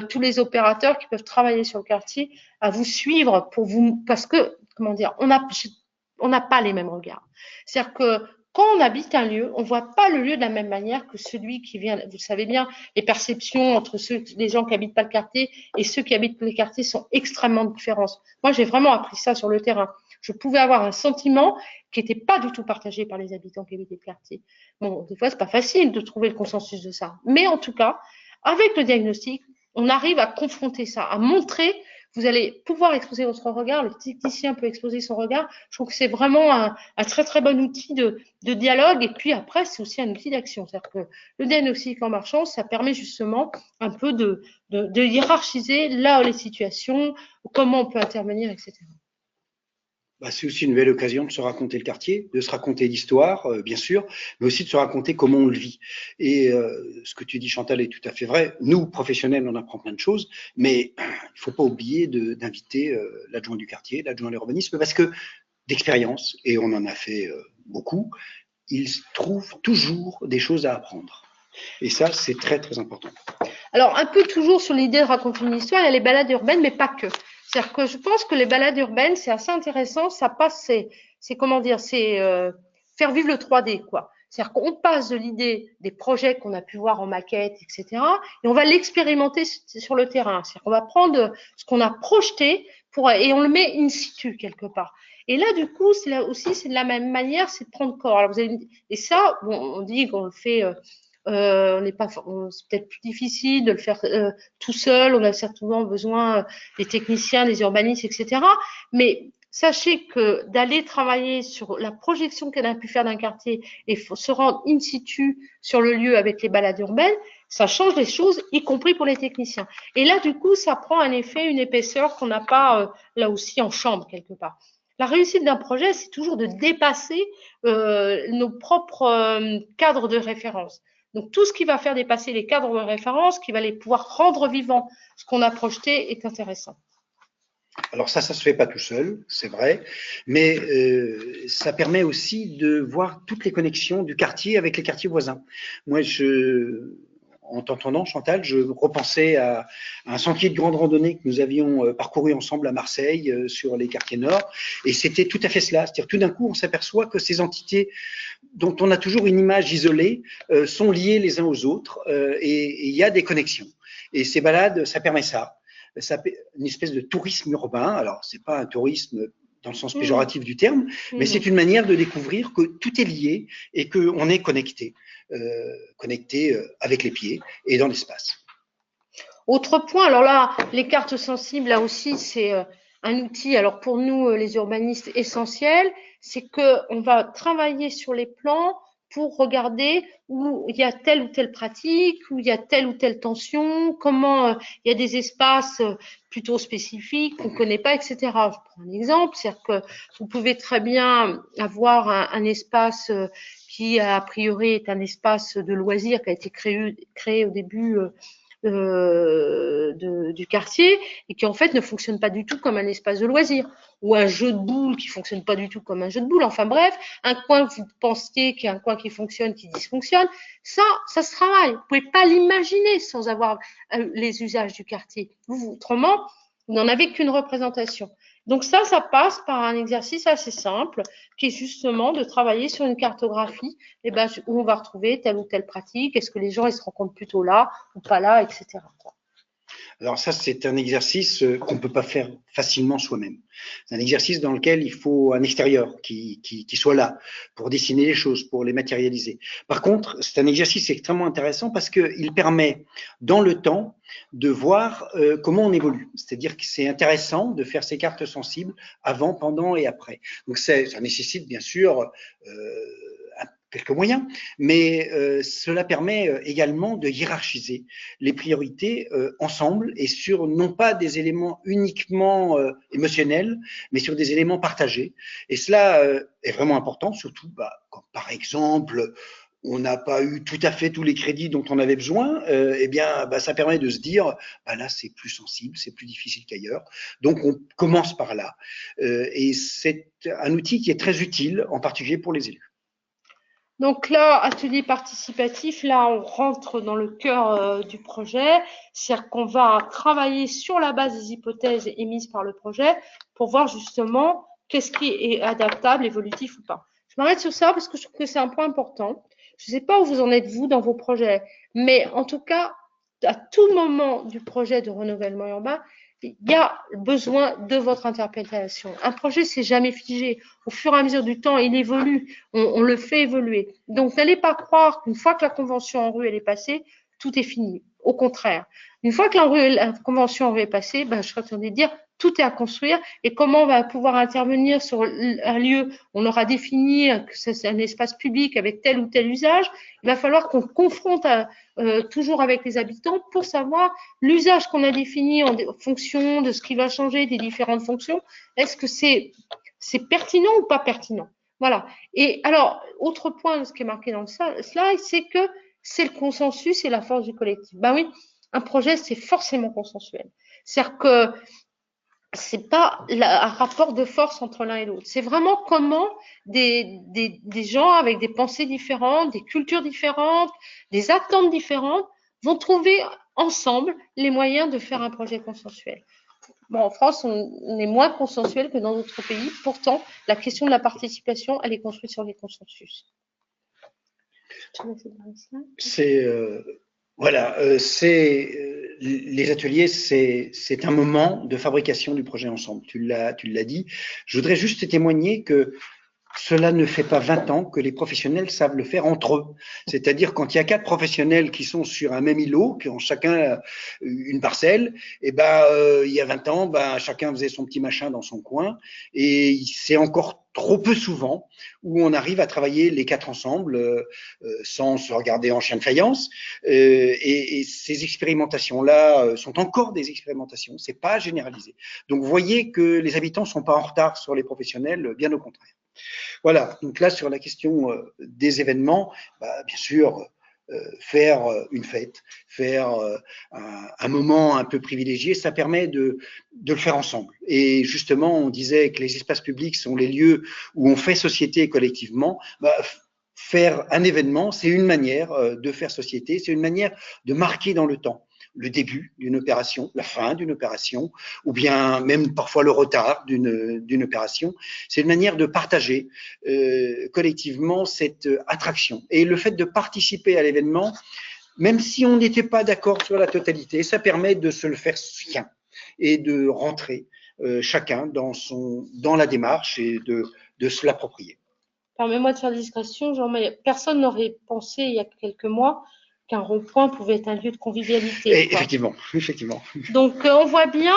tous les opérateurs qui peuvent travailler sur le quartier à vous suivre pour vous, parce que comment dire, on n'a pas les mêmes regards. C'est-à-dire que quand on habite un lieu, on voit pas le lieu de la même manière que celui qui vient. Vous savez bien, les perceptions entre les gens qui habitent pas le quartier et ceux qui habitent les quartiers sont extrêmement différentes. Moi, j'ai vraiment appris ça sur le terrain. Je pouvais avoir un sentiment qui n'était pas du tout partagé par les habitants qui habitaient le quartier. Bon, des fois, c'est pas facile de trouver le consensus de ça. Mais en tout cas, avec le diagnostic, on arrive à confronter ça, à montrer. Vous allez pouvoir exposer votre regard, le technicien peut exposer son regard. Je trouve que c'est vraiment un très très bon outil de dialogue. Et puis après, c'est aussi un outil d'action. C'est-à-dire que le diagnostic en marchant, ça permet justement un peu de hiérarchiser là les situations, comment on peut intervenir, etc. Bah, c'est aussi une belle occasion de se raconter le quartier, de se raconter l'histoire, bien sûr, mais aussi de se raconter comment on le vit. Et ce que tu dis, Chantal, est tout à fait vrai. Nous, professionnels, on apprend plein de choses, mais il ne faut pas oublier d'inviter l'adjoint du quartier, l'adjoint à l'urbanisme, parce que d'expérience, et on en a fait beaucoup, ils trouvent toujours des choses à apprendre. Et ça, c'est très, très important. Alors, un peu toujours sur l'idée de raconter une histoire, il y a les balades urbaines, mais pas que. C'est-à-dire que je pense que les balades urbaines, c'est assez intéressant. Ça passe, c'est comment dire, c'est faire vivre le 3D, quoi. C'est-à-dire qu'on passe de l'idée des projets qu'on a pu voir en maquette, etc., et on va l'expérimenter sur le terrain. C'est-à-dire qu'on va prendre ce qu'on a projeté et on le met in situ quelque part. Et là, du coup, c'est là aussi, c'est de la même manière, c'est de prendre corps. Alors, et ça, bon, on dit qu'on le fait. On n'est pas, c'est peut-être plus difficile de le faire tout seul. On a certainement besoin des techniciens, des urbanistes, etc. Mais sachez que d'aller travailler sur la projection qu'elle a pu faire d'un quartier et se rendre in situ sur le lieu avec les balades urbaines, ça change les choses, y compris pour les techniciens. Et là, du coup, ça prend un effet, une épaisseur qu'on n'a pas là aussi en chambre quelque part. La réussite d'un projet, c'est toujours de dépasser nos propres cadres de référence. Donc, tout ce qui va faire dépasser les cadres de référence, qui va les pouvoir rendre vivants, ce qu'on a projeté, est intéressant. Alors ça se fait pas tout seul, c'est vrai, mais ça permet aussi de voir toutes les connexions du quartier avec les quartiers voisins. Moi, en t'entendant, Chantal, je repensais à un sentier de grande randonnée que nous avions parcouru ensemble à Marseille sur les quartiers nord, et c'était tout à fait cela. C'est-à-dire tout d'un coup, on s'aperçoit que ces entités dont on a toujours une image isolée sont liées les uns aux autres, et il y a des connexions. Et ces balades, ça permet ça. Une espèce de tourisme urbain. Alors, c'est pas un tourisme dans le sens péjoratif du terme, mais c'est une manière de découvrir que tout est lié et qu'on est connecté avec les pieds et dans l'espace. Autre point, alors là, les cartes sensibles, là aussi, c'est un outil, alors pour nous, les urbanistes, essentiel, c'est qu'on va travailler sur les plans pour regarder où il y a telle ou telle pratique, où il y a telle ou telle tension, comment il y a des espaces plutôt spécifiques qu'on ne connaît pas, etc. Je prends un exemple, c'est-à-dire que vous pouvez très bien avoir un espace qui, a priori, est un espace de loisirs qui a été créé au début du quartier et qui en fait ne fonctionne pas du tout comme un espace de loisir ou un jeu de boules qui fonctionne pas du tout comme un jeu de boules. Enfin bref, un coin que vous pensiez qu'il y a un coin qui fonctionne, qui dysfonctionne, ça se travaille. Vous pouvez pas l'imaginer sans avoir les usages du quartier. Autrement, vous n'en avez qu'une représentation. Donc ça passe par un exercice assez simple qui est justement de travailler sur une cartographie où on va retrouver telle ou telle pratique, est-ce que les gens ils se rencontrent plutôt là ou pas là, etc. Alors ça, c'est un exercice qu'on ne peut pas faire facilement soi-même. C'est un exercice dans lequel il faut un extérieur qui soit là pour dessiner les choses, pour les matérialiser. Par contre, c'est un exercice extrêmement intéressant parce qu'il permet, dans le temps, de voir comment on évolue. C'est-à-dire que c'est intéressant de faire ces cartes sensibles avant, pendant et après. Donc ça nécessite bien sûr quelques moyens, mais cela permet également de hiérarchiser les priorités ensemble et sur non pas des éléments uniquement émotionnels, mais sur des éléments partagés. Et cela est vraiment important, surtout quand, par exemple, on n'a pas eu tout à fait tous les crédits dont on avait besoin, eh bien, ça permet de se dire, là, c'est plus sensible, c'est plus difficile qu'ailleurs. Donc, on commence par là. Et c'est un outil qui est très utile, en particulier pour les élus. Donc là, atelier participatif, là, on rentre dans le cœur du projet, c'est-à-dire qu'on va travailler sur la base des hypothèses émises par le projet pour voir justement qu'est-ce qui est adaptable, évolutif ou pas. Je m'arrête sur ça parce que je trouve que c'est un point important. Je ne sais pas où vous en êtes, vous, dans vos projets, mais en tout cas, à tout moment du projet de renouvellement urbain, il y a besoin de votre interprétation. Un projet, c'est jamais figé. Au fur et à mesure du temps, il évolue. On le fait évoluer. Donc, n'allez pas croire qu'une fois que la convention en rue elle est passée, tout est fini. Au contraire, une fois que la convention en rue est passée, je serais tenue de dire tout est à construire et comment on va pouvoir intervenir sur un lieu. On aura défini que c'est un espace public avec tel ou tel usage. Il va falloir qu'on confronte toujours avec les habitants pour savoir l'usage qu'on a défini en fonction de ce qui va changer des différentes fonctions. Est-ce que c'est pertinent ou pas pertinent? Voilà. Et alors, autre point, ce qui est marqué dans le slide, c'est que c'est le consensus et la force du collectif. Ben oui, un projet, c'est forcément consensuel. C'est-à-dire que c'est pas un rapport de force entre l'un et l'autre. C'est vraiment comment des gens avec des pensées différentes, des cultures différentes, des attentes différentes vont trouver ensemble les moyens de faire un projet consensuel. Bon, en France, on est moins consensuel que dans d'autres pays. Pourtant, la question de la participation, elle est construite sur les consensus. C'est les ateliers, c'est un moment de fabrication du projet ensemble. Tu l'as dit. Je voudrais juste témoigner que cela ne fait pas 20 ans que les professionnels savent le faire entre eux. C'est-à-dire quand il y a 4 professionnels qui sont sur un même îlot, qui ont chacun une parcelle, et il y a 20 ans, chacun faisait son petit machin dans son coin. Et c'est encore trop peu souvent où on arrive à travailler les 4 ensemble sans se regarder en chien de faïence. Et ces expérimentations-là sont encore des expérimentations, c'est pas généralisé. Donc vous voyez que les habitants sont pas en retard sur les professionnels, bien au contraire. Voilà, donc là sur la question des événements, bien sûr, faire une fête, faire un moment un peu privilégié, ça permet de le faire ensemble. Et justement, on disait que les espaces publics sont les lieux où on fait société collectivement. Faire un événement, c'est une manière de faire société, c'est une manière de marquer dans le temps le début d'une opération, la fin d'une opération, ou bien même parfois le retard d'une opération. C'est une manière de partager collectivement cette attraction. Et le fait de participer à l'événement, même si on n'était pas d'accord sur la totalité, ça permet de se le faire sien et de rentrer chacun dans la démarche et de se l'approprier. Permets-moi de faire discrétion, Jean, mais personne n'aurait pensé il y a quelques mois qu'un rond-point pouvait être un lieu de convivialité. Effectivement. Donc, on voit bien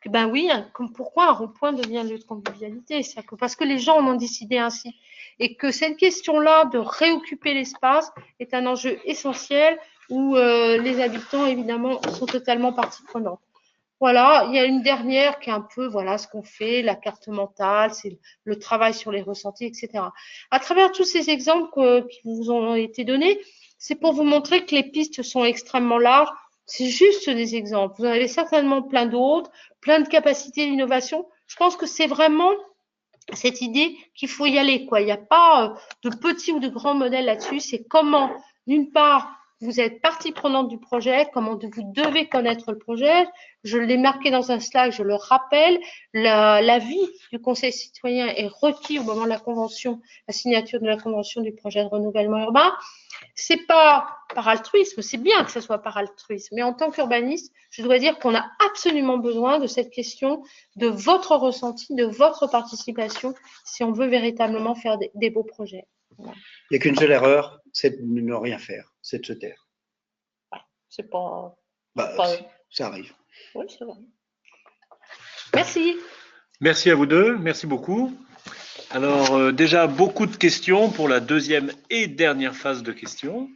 que, oui, pourquoi un rond-point devient un lieu de convivialité? Parce que les gens en ont décidé ainsi. Et que cette question-là de réoccuper l'espace est un enjeu essentiel où les habitants, évidemment, sont totalement partie prenante. Voilà, il y a une dernière qui est un peu, voilà, ce qu'on fait, la carte mentale, c'est le travail sur les ressentis, etc. À travers tous ces exemples qui vous ont été donnés, c'est pour vous montrer que les pistes sont extrêmement larges. C'est juste des exemples. Vous en avez certainement plein d'autres, plein de capacités d'innovation. Je pense que c'est vraiment cette idée qu'il faut y aller, quoi. Il n'y a pas de petits ou de grands modèles là-dessus. C'est comment, d'une part, vous êtes partie prenante du projet, comment vous devez connaître le projet. Je l'ai marqué dans un slide, je le rappelle. L'avis du Conseil citoyen est requis au moment de la convention, la signature de la convention du projet de renouvellement urbain. C'est pas par altruisme, c'est bien que ce soit par altruisme, mais en tant qu'urbaniste, je dois dire qu'on a absolument besoin de cette question, de votre ressenti, de votre participation, si on veut véritablement faire des beaux projets. Voilà. Il n'y a qu'une seule erreur, c'est de ne rien faire, c'est de se taire. Ouais, c'est pas. Ça arrive. Oui, c'est vrai. Merci. Merci à vous deux, merci beaucoup. Alors, déjà, beaucoup de questions pour la deuxième et dernière phase de questions.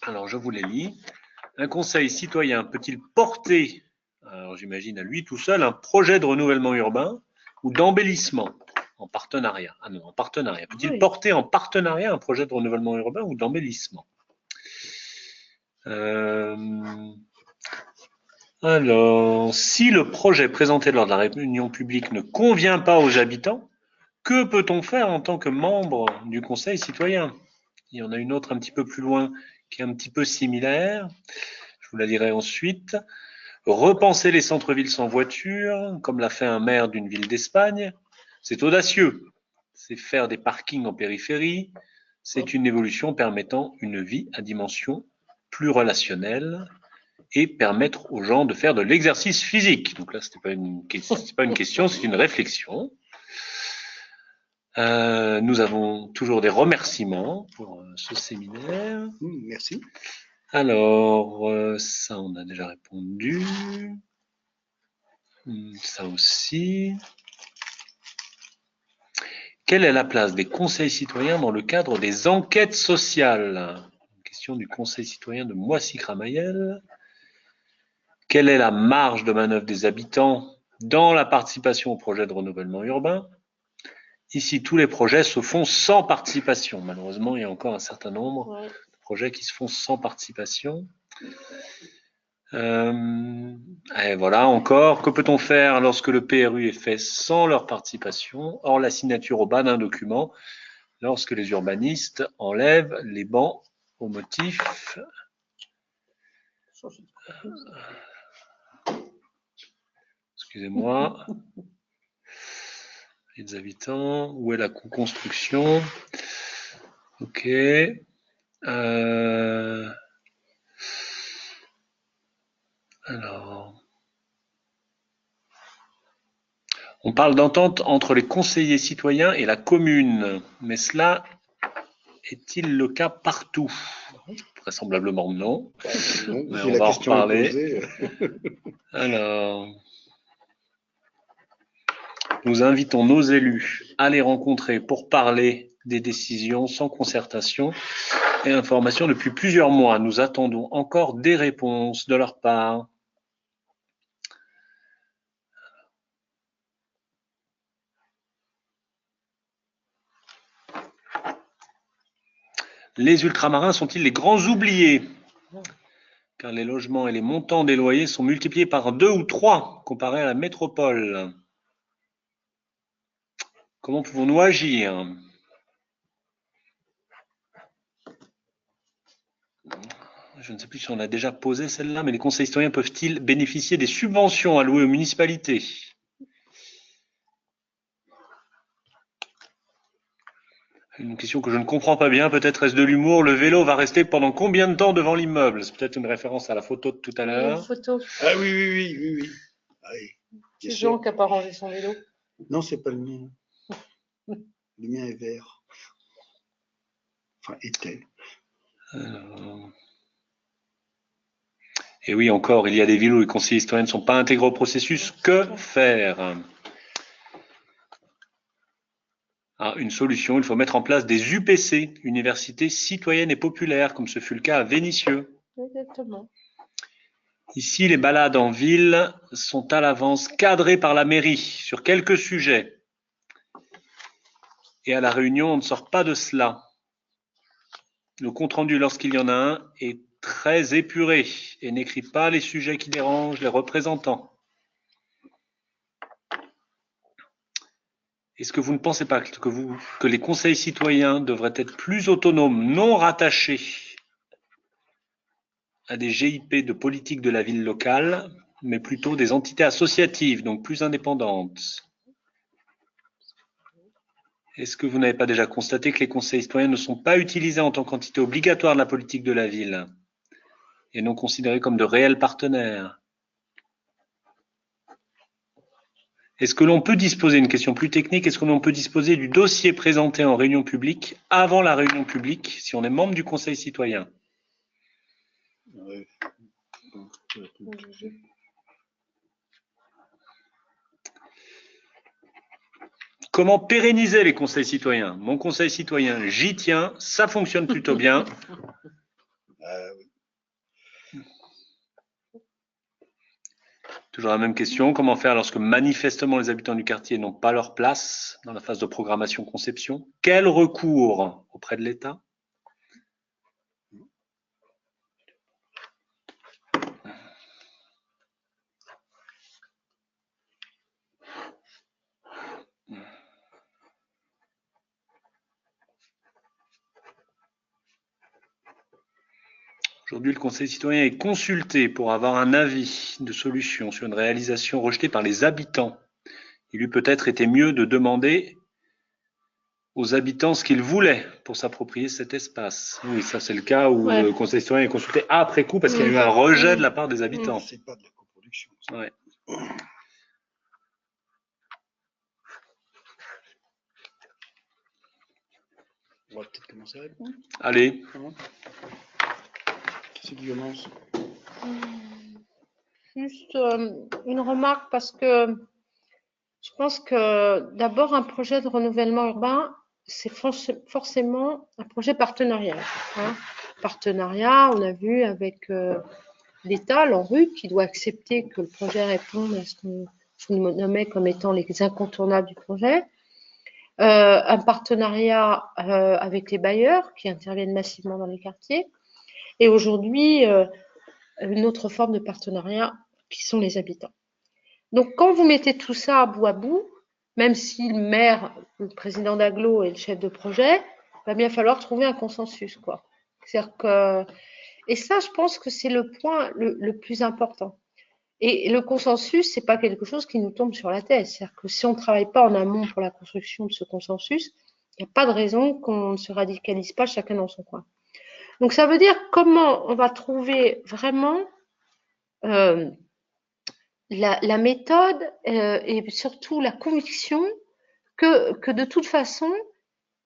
Alors, je vous les lis. Un conseil citoyen peut-il porter, alors j'imagine à lui tout seul, un projet de renouvellement urbain ou d'embellissement en partenariat? Ah non, en partenariat. Peut-il porter en partenariat un projet de renouvellement urbain ou d'embellissement? Alors, si le projet présenté lors de la réunion publique ne convient pas aux habitants, que peut-on faire en tant que membre du conseil citoyen? Il y en a une autre un petit peu plus loin qui est un petit peu similaire. Je vous la lirai ensuite. Repenser les centres-villes sans voiture, comme l'a fait un maire d'une ville d'Espagne, c'est audacieux. C'est faire des parkings en périphérie. C'est une évolution permettant une vie à dimension plus relationnelle et permettre aux gens de faire de l'exercice physique. Donc là, ce n'est pas une question, c'est une réflexion. Nous avons toujours des remerciements pour ce séminaire. Merci. Alors, ça, on a déjà répondu. Ça aussi. Quelle est la place des conseils citoyens dans le cadre des enquêtes sociales? Question du conseil citoyen de Moissy-Cramayel. Quelle est la marge de manœuvre des habitants dans la participation au projet de renouvellement urbain? Ici, tous les projets se font sans participation. Malheureusement, il y a encore un certain nombre de projets qui se font sans participation. Et voilà, encore, que peut-on faire lorsque le PRU est fait sans leur participation, hors la signature au bas d'un document, lorsque les urbanistes enlèvent les bancs au motif excusez-moi, les habitants, où est la co-construction? Ok. Alors, on parle d'entente entre les conseillers citoyens et la commune, mais cela est-il le cas partout? Vraisemblablement non. Mais on va en reparler. Alors, nous invitons nos élus à les rencontrer pour parler des décisions sans concertation et information depuis plusieurs mois. Nous attendons encore des réponses de leur part. Les ultramarins sont-ils les grands oubliés? Car les logements et les montants des loyers sont multipliés par 2 ou 3 comparés à la métropole. Comment pouvons-nous agir? Je ne sais plus si on a déjà posé celle-là, mais les conseils citoyens peuvent-ils bénéficier des subventions allouées aux municipalités? Une question que je ne comprends pas bien, peut-être est-ce de l'humour. Le vélo va rester pendant combien de temps devant l'immeuble? C'est peut-être une référence à la photo de tout à l'heure. Une photo. Ah oui. Ah, oui. C'est Jean qui n'a pas rangé son vélo. Non, c'est pas le mien. Le mien est vert. Enfin, était. Et oui, encore, il y a des villes où les conseillers citoyens ne sont pas intégrés au processus. Que faire? Une solution, il faut mettre en place des UPC, universités citoyennes et populaires, comme ce fut le cas à Vénissieux. Exactement. Ici, les balades en ville sont à l'avance cadrées par la mairie sur quelques sujets. Et à la réunion, on ne sort pas de cela. Le compte-rendu, lorsqu'il y en a un, est très épuré et n'écrit pas les sujets qui dérangent les représentants. Est-ce que vous ne pensez pas que les conseils citoyens devraient être plus autonomes, non rattachés à des GIP de politique de la ville locale, mais plutôt des entités associatives, donc plus indépendantes? Est-ce que vous n'avez pas déjà constaté que les conseils citoyens ne sont pas utilisés en tant qu'entité obligatoire de la politique de la ville et non considérés comme de réels partenaires? Est-ce que l'on peut disposer, une question plus technique, est-ce que l'on peut disposer du dossier présenté en réunion publique avant la réunion publique si on est membre du conseil citoyen? Comment pérenniser les conseils citoyens? Mon conseil citoyen, j'y tiens, ça fonctionne plutôt bien. Toujours la même question, comment faire lorsque manifestement les habitants du quartier n'ont pas leur place dans la phase de programmation-conception? Quel recours auprès de l'État? Aujourd'hui, le Conseil citoyen est consulté pour avoir un avis de solution sur une réalisation rejetée par les habitants. Il eût peut-être été mieux de demander aux habitants ce qu'ils voulaient pour s'approprier cet espace. Oui, ça c'est le cas où le Conseil citoyen est consulté après coup parce qu'il y a eu un rejet de la part des habitants. C'est pas de la coproduction. Ouais. On va peut-être commencer à répondre. Allez. Qui c'est qui commence? Juste une remarque parce que je pense que d'abord un projet de renouvellement urbain, c'est forcément un projet partenarial. Hein. Partenariat, on a vu avec l'État, l'ANRU, qui doit accepter que le projet réponde à ce qu'on nommait comme étant les incontournables du projet. Un partenariat avec les bailleurs qui interviennent massivement dans les quartiers. Et aujourd'hui, une autre forme de partenariat qui sont les habitants. Donc, quand vous mettez tout ça à bout, même si le maire, le président d'agglo est le chef de projet, il va bien falloir trouver un consensus, quoi. C'est-à-dire que, et ça, je pense que c'est le point le plus important. Et le consensus, c'est pas quelque chose qui nous tombe sur la tête. C'est-à-dire que si on ne travaille pas en amont pour la construction de ce consensus, il n'y a pas de raison qu'on ne se radicalise pas chacun dans son coin. Donc, ça veut dire comment on va trouver vraiment la méthode et surtout la conviction que de toute façon,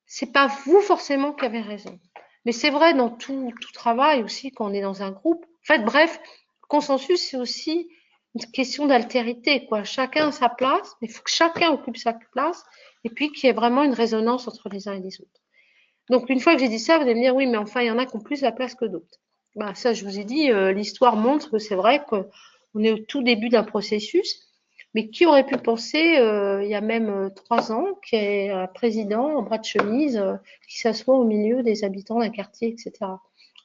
c'est pas vous forcément qui avez raison. Mais c'est vrai dans tout travail aussi, quand on est dans un groupe. En fait, bref, consensus, c'est aussi une question d'altérité, quoi. Chacun a sa place, mais il faut que chacun occupe sa place et puis qu'il y ait vraiment une résonance entre les uns et les autres. Donc, une fois que j'ai dit ça, vous allez me dire, oui, mais enfin, il y en a qui ont plus la place que d'autres. Ben, ça, je vous ai dit, l'histoire montre que c'est vrai qu'on est au tout début d'un processus. Mais qui aurait pu penser, il y a même 3 ans, qu'il y ait un président en bras de chemise qui s'assoit au milieu des habitants d'un quartier, etc.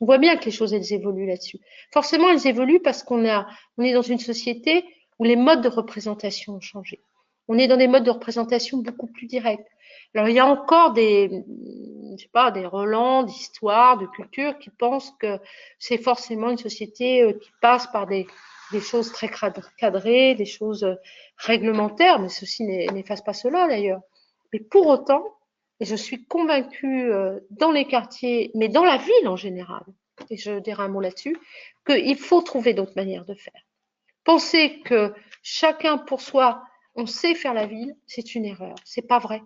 On voit bien que les choses, elles évoluent là-dessus. Forcément, elles évoluent parce qu'on est dans une société où les modes de représentation ont changé. On est dans des modes de représentation beaucoup plus directs. Alors, il y a encore des relents d'histoire, de culture qui pensent que c'est forcément une société qui passe par des choses très cadrées, des choses réglementaires, mais ceci n'efface pas cela d'ailleurs. Mais pour autant, et je suis convaincue dans les quartiers, mais dans la ville en général, et je dirai un mot là-dessus, qu'il faut trouver d'autres manières de faire. Penser que chacun pour soi, on sait faire la ville, c'est une erreur. C'est pas vrai.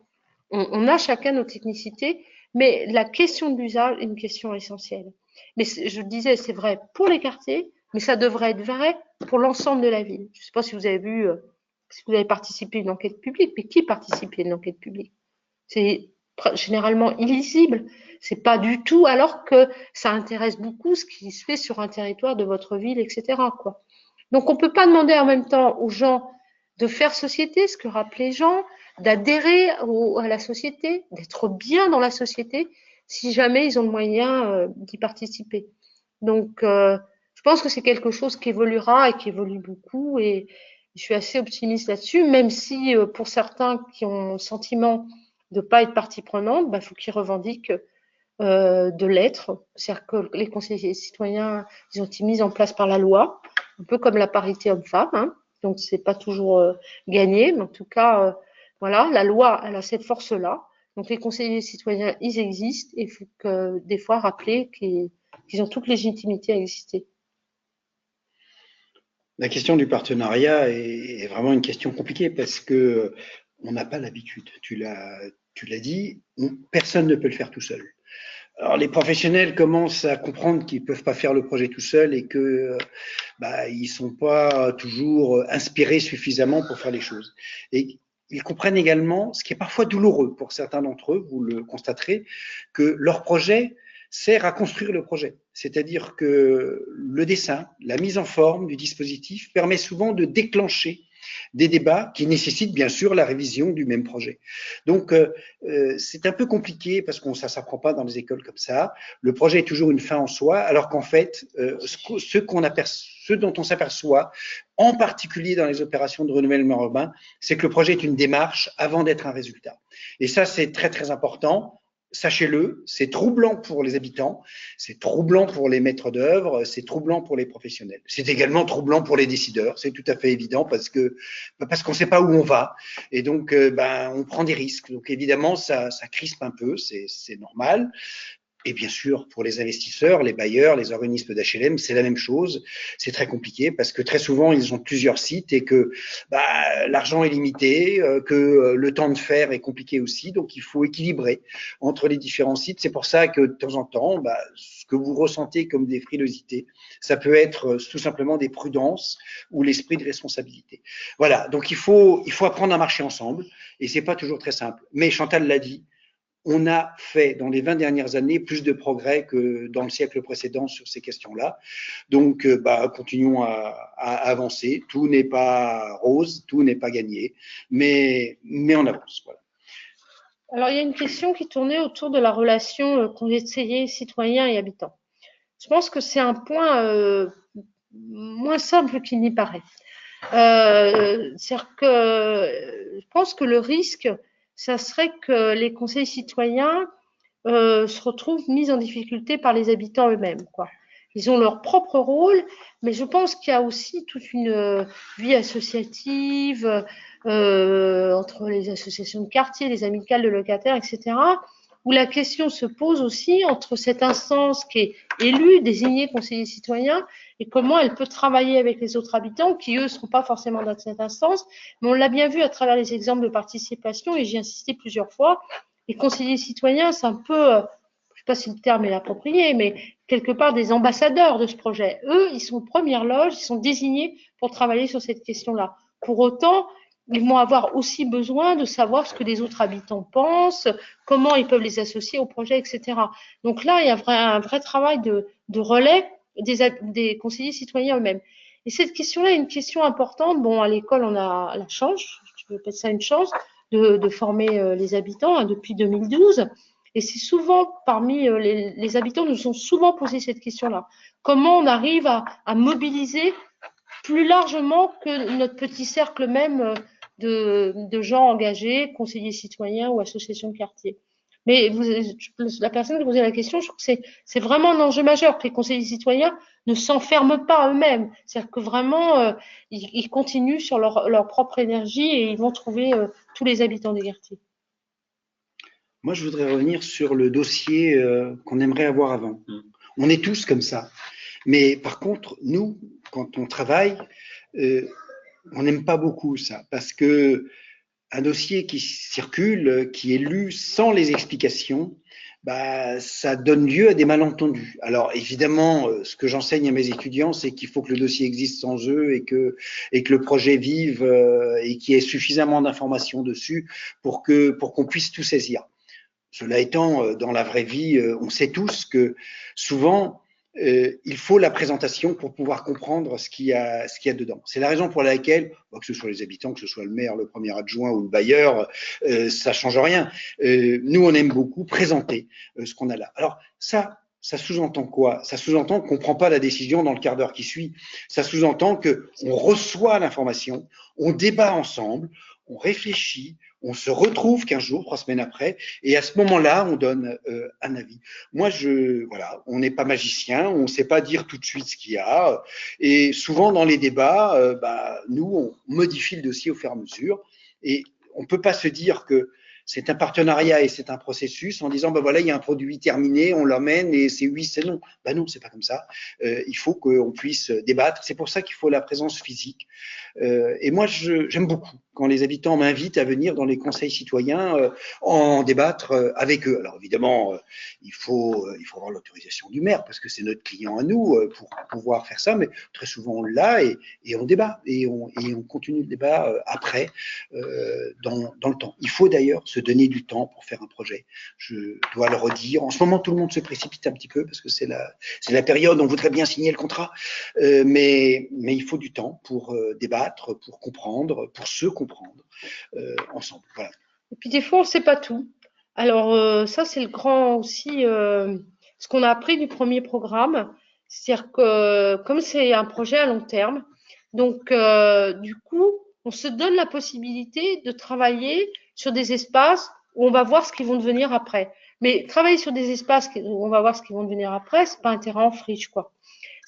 On a chacun nos technicités, mais la question de l'usage est une question essentielle. Mais je disais, c'est vrai pour les quartiers, mais ça devrait être vrai pour l'ensemble de la ville. Je ne sais pas si vous avez vu, si vous avez participé à une enquête publique, mais qui participe à une enquête publique? C'est généralement illisible. C'est pas du tout, alors que ça intéresse beaucoup ce qui se fait sur un territoire de votre ville, etc., quoi. Donc, on ne peut pas demander en même temps aux gens de faire société, ce que rappellent les gens, d'adhérer à la société, d'être bien dans la société, si jamais ils ont le moyen d'y participer. Donc, je pense que c'est quelque chose qui évoluera et qui évolue beaucoup, et je suis assez optimiste là-dessus, même si pour certains qui ont le sentiment de ne pas être partie prenante, il faut qu'ils revendiquent de l'être. C'est-à-dire que les conseillers citoyens, ils ont été mis en place par la loi, un peu comme la parité homme-femme, hein. Donc c'est pas toujours gagné, mais en tout cas, voilà, la loi, elle a cette force-là. Donc les conseillers citoyens, ils existent, et il faut que des fois rappeler qu'ils ont toute légitimité à exister. La question du partenariat est vraiment une question compliquée parce que on n'a pas l'habitude. Tu l'as dit, personne ne peut le faire tout seul. Alors les professionnels commencent à comprendre qu'ils ne peuvent pas faire le projet tout seul et que ils sont pas toujours inspirés suffisamment pour faire les choses. Et ils comprennent également, ce qui est parfois douloureux pour certains d'entre eux, vous le constaterez, que leur projet sert à construire le projet. C'est-à-dire que le dessin, la mise en forme du dispositif permet souvent de déclencher des débats qui nécessitent bien sûr la révision du même projet. Donc c'est un peu compliqué parce que ça s'apprend pas dans les écoles comme ça. Le projet est toujours une fin en soi, alors qu'en fait ce dont on s'aperçoit, en particulier dans les opérations de renouvellement urbain, c'est que le projet est une démarche avant d'être un résultat. Et ça c'est très très important. Sachez-le, c'est troublant pour les habitants, c'est troublant pour les maîtres d'œuvre, c'est troublant pour les professionnels. C'est également troublant pour les décideurs, c'est tout à fait évident parce qu'on ne sait pas où on va et donc on prend des risques. Donc évidemment, ça crispe un peu, c'est normal. Et bien sûr, pour les investisseurs, les bailleurs, les organismes d'HLM, c'est la même chose. C'est très compliqué parce que très souvent, ils ont plusieurs sites et que l'argent est limité, que le temps de faire est compliqué aussi. Donc, il faut équilibrer entre les différents sites. C'est pour ça que de temps en temps, ce que vous ressentez comme des frilosités, ça peut être tout simplement des prudences ou l'esprit de responsabilité. Voilà. Donc, il faut apprendre à marcher ensemble et c'est pas toujours très simple. Mais Chantal l'a dit, on a fait dans les 20 dernières années plus de progrès que dans le siècle précédent sur ces questions-là. Donc, continuons à avancer. Tout n'est pas rose, tout n'est pas gagné, mais on avance. Voilà. Alors, il y a une question qui tournait autour de la relation conseiller, citoyen et habitant. Je pense que c'est un point moins simple qu'il n'y paraît. C'est-à-dire que je pense que le risque, ça serait que les conseils citoyens se retrouvent mis en difficulté par les habitants eux-mêmes, quoi. Ils ont leur propre rôle, mais je pense qu'il y a aussi toute une vie associative entre les associations de quartier, les amicales de locataires, etc., où la question se pose aussi entre cette instance qui est élue, désignée conseiller citoyen, et comment elle peut travailler avec les autres habitants qui, eux, ne seront pas forcément dans cette instance. Mais on l'a bien vu à travers les exemples de participation, et j'y ai insisté plusieurs fois, les conseillers citoyens, c'est un peu, je ne sais pas si le terme est approprié, mais quelque part des ambassadeurs de ce projet. Eux, ils sont première loge, ils sont désignés pour travailler sur cette question-là. Pour autant, ils vont avoir aussi besoin de savoir ce que les autres habitants pensent, comment ils peuvent les associer au projet, etc. Donc là, il y a un vrai travail de relais des conseillers citoyens eux-mêmes. Et cette question-là est une question importante. Bon, à l'école, on a la chance, je vais appeler ça une chance, de former les habitants depuis 2012. Et c'est souvent parmi les habitants nous ont souvent posé cette question-là. Comment on arrive à mobiliser plus largement que notre petit cercle même de gens engagés, conseillers citoyens ou associations de quartier. Mais la personne qui posait la question, je trouve que c'est vraiment un enjeu majeur que les conseillers citoyens ne s'enferment pas eux-mêmes. C'est-à-dire que vraiment, ils continuent sur leur propre énergie et ils vont trouver tous les habitants des quartiers. Moi, je voudrais revenir sur le dossier qu'on aimerait avoir avant. On est tous comme ça. Mais par contre, nous, quand on travaille, on n'aime pas beaucoup ça, parce que un dossier qui circule, qui est lu sans les explications, ça donne lieu à des malentendus. Alors évidemment, ce que j'enseigne à mes étudiants, c'est qu'il faut que le dossier existe sans eux et que le projet vive et qu'il y ait suffisamment d'informations dessus pour qu'on puisse tout saisir. Cela étant, dans la vraie vie, on sait tous que souvent, il faut la présentation pour pouvoir comprendre ce qu'il y a dedans. C'est la raison pour laquelle, que ce soit les habitants, que ce soit le maire, le premier adjoint ou le bailleur, ça change rien. Nous, on aime beaucoup présenter ce qu'on a là. Alors ça sous-entend quoi? Ça sous-entend qu'on ne prend pas la décision dans le quart d'heure qui suit. Ça sous-entend qu'on reçoit l'information, on débat ensemble, on réfléchit, on se retrouve 15 jours, 3 semaines après, et à ce moment-là, on donne un avis. Moi, voilà, on n'est pas magicien, on ne sait pas dire tout de suite ce qu'il y a, et souvent dans les débats, nous, on modifie le dossier au fur et à mesure, et on ne peut pas se dire que c'est un partenariat et c'est un processus en disant voilà, il y a un produit terminé, on l'emmène et c'est oui, c'est non. Non, c'est pas comme ça. Il faut qu'on puisse débattre. C'est pour ça qu'il faut la présence physique. Et moi, j'aime beaucoup quand les habitants m'invitent à venir dans les conseils citoyens en débattre avec eux. Alors évidemment, il faut avoir l'autorisation du maire parce que c'est notre client à nous pour pouvoir faire ça, mais très souvent on l'a et on débat et on continue le débat après dans le temps. Il faut d'ailleurs se donner du temps pour faire un projet. Je dois le redire. En ce moment, tout le monde se précipite un petit peu parce que c'est la période où on voudrait bien signer le contrat, mais il faut du temps pour débattre, pour comprendre, pour se comprendre ensemble. Voilà. Et puis des fois, on ne sait pas tout. Alors ça, c'est le grand aussi, ce qu'on a appris du premier programme. C'est-à-dire que comme c'est un projet à long terme, donc du coup, on se donne la possibilité de travailler sur des espaces où on va voir ce qu'ils vont devenir après. Mais travailler sur des espaces où on va voir ce qu'ils vont devenir après, c'est pas un terrain en friche, quoi.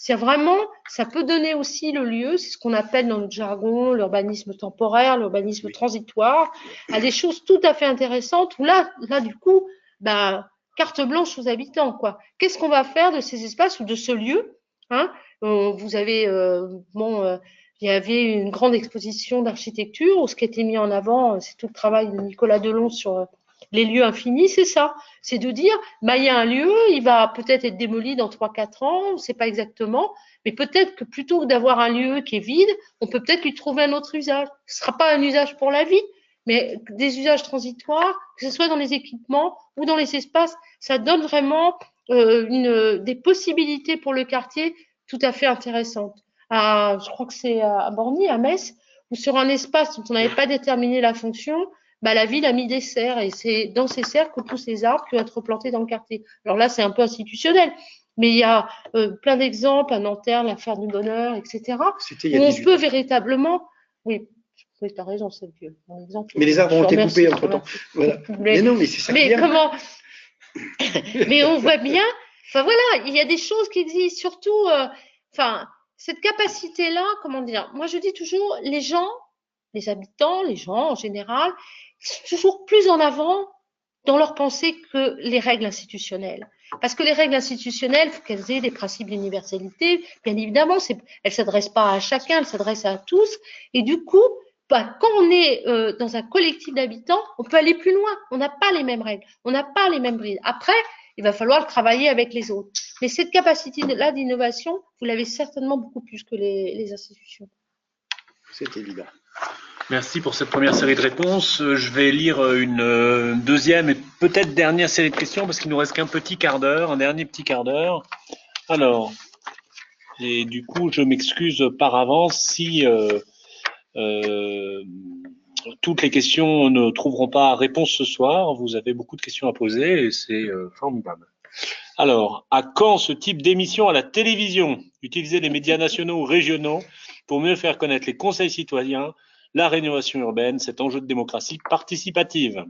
C'est vraiment, ça peut donner aussi le lieu, c'est ce qu'on appelle dans notre jargon l'urbanisme temporaire, l'urbanisme transitoire, à des choses tout à fait intéressantes où là du coup, bah, carte blanche aux habitants, quoi. Qu'est-ce qu'on va faire de ces espaces ou de ce lieu, hein? Vous avez, il y avait une grande exposition d'architecture où ce qui était mis en avant, c'est tout le travail de Nicolas Delon sur les lieux infinis, c'est ça. C'est de dire, bah, il y a un lieu, il va peut-être être démoli dans 3-4 ans, on ne sait pas exactement, mais peut-être que plutôt que d'avoir un lieu qui est vide, on peut peut-être lui trouver un autre usage. Ce ne sera pas un usage pour la vie, mais des usages transitoires, que ce soit dans les équipements ou dans les espaces, ça donne vraiment des possibilités pour le quartier tout à fait intéressantes. Je crois que c'est à Borny, à Metz, où sur un espace dont on n'avait pas déterminé la fonction, bah, la ville a mis des serres et c'est dans ces serres que poussent les arbres qui vont être replantés dans le quartier. Alors là, c'est un peu institutionnel, mais il y a plein d'exemples, à Nanterre, l'affaire du bonheur, etc. C'était il y a Où on 18 peut ans. véritablement, oui, tu as raison, c'est vieux. Mon exemple, Mais les arbres ont été coupés entre-temps. Voilà. Mais non, mais c'est ça. Mais comment Mais on voit bien, enfin voilà, il y a des choses qui existent, surtout, enfin, cette capacité-là, comment dire, moi je dis toujours, les gens, les habitants, les gens en général, ils sont toujours plus en avant dans leur pensée que les règles institutionnelles. Parce que les règles institutionnelles, il faut qu'elles aient des principes d'universalité. Bien évidemment, elles ne s'adressent pas à chacun, elles s'adressent à tous. Et du coup, bah, quand on est dans un collectif d'habitants, on peut aller plus loin. On n'a pas les mêmes règles, on n'a pas les mêmes brides. Après, il va falloir travailler avec les autres. Mais cette capacité-là d'innovation, vous l'avez certainement beaucoup plus que les institutions. C'est évident. Merci pour cette première série de réponses. Je vais lire une deuxième et peut-être dernière série de questions parce qu'il nous reste qu'un petit quart d'heure, un dernier petit quart d'heure. Alors, et du coup, je m'excuse par avance si toutes les questions ne trouveront pas réponse ce soir. Vous avez beaucoup de questions à poser et c'est formidable. Alors, à quand ce type d'émission à la télévision? Utiliser les médias nationaux ou régionaux pour mieux faire connaître les conseils citoyens, la rénovation urbaine, cet enjeu de démocratie participative.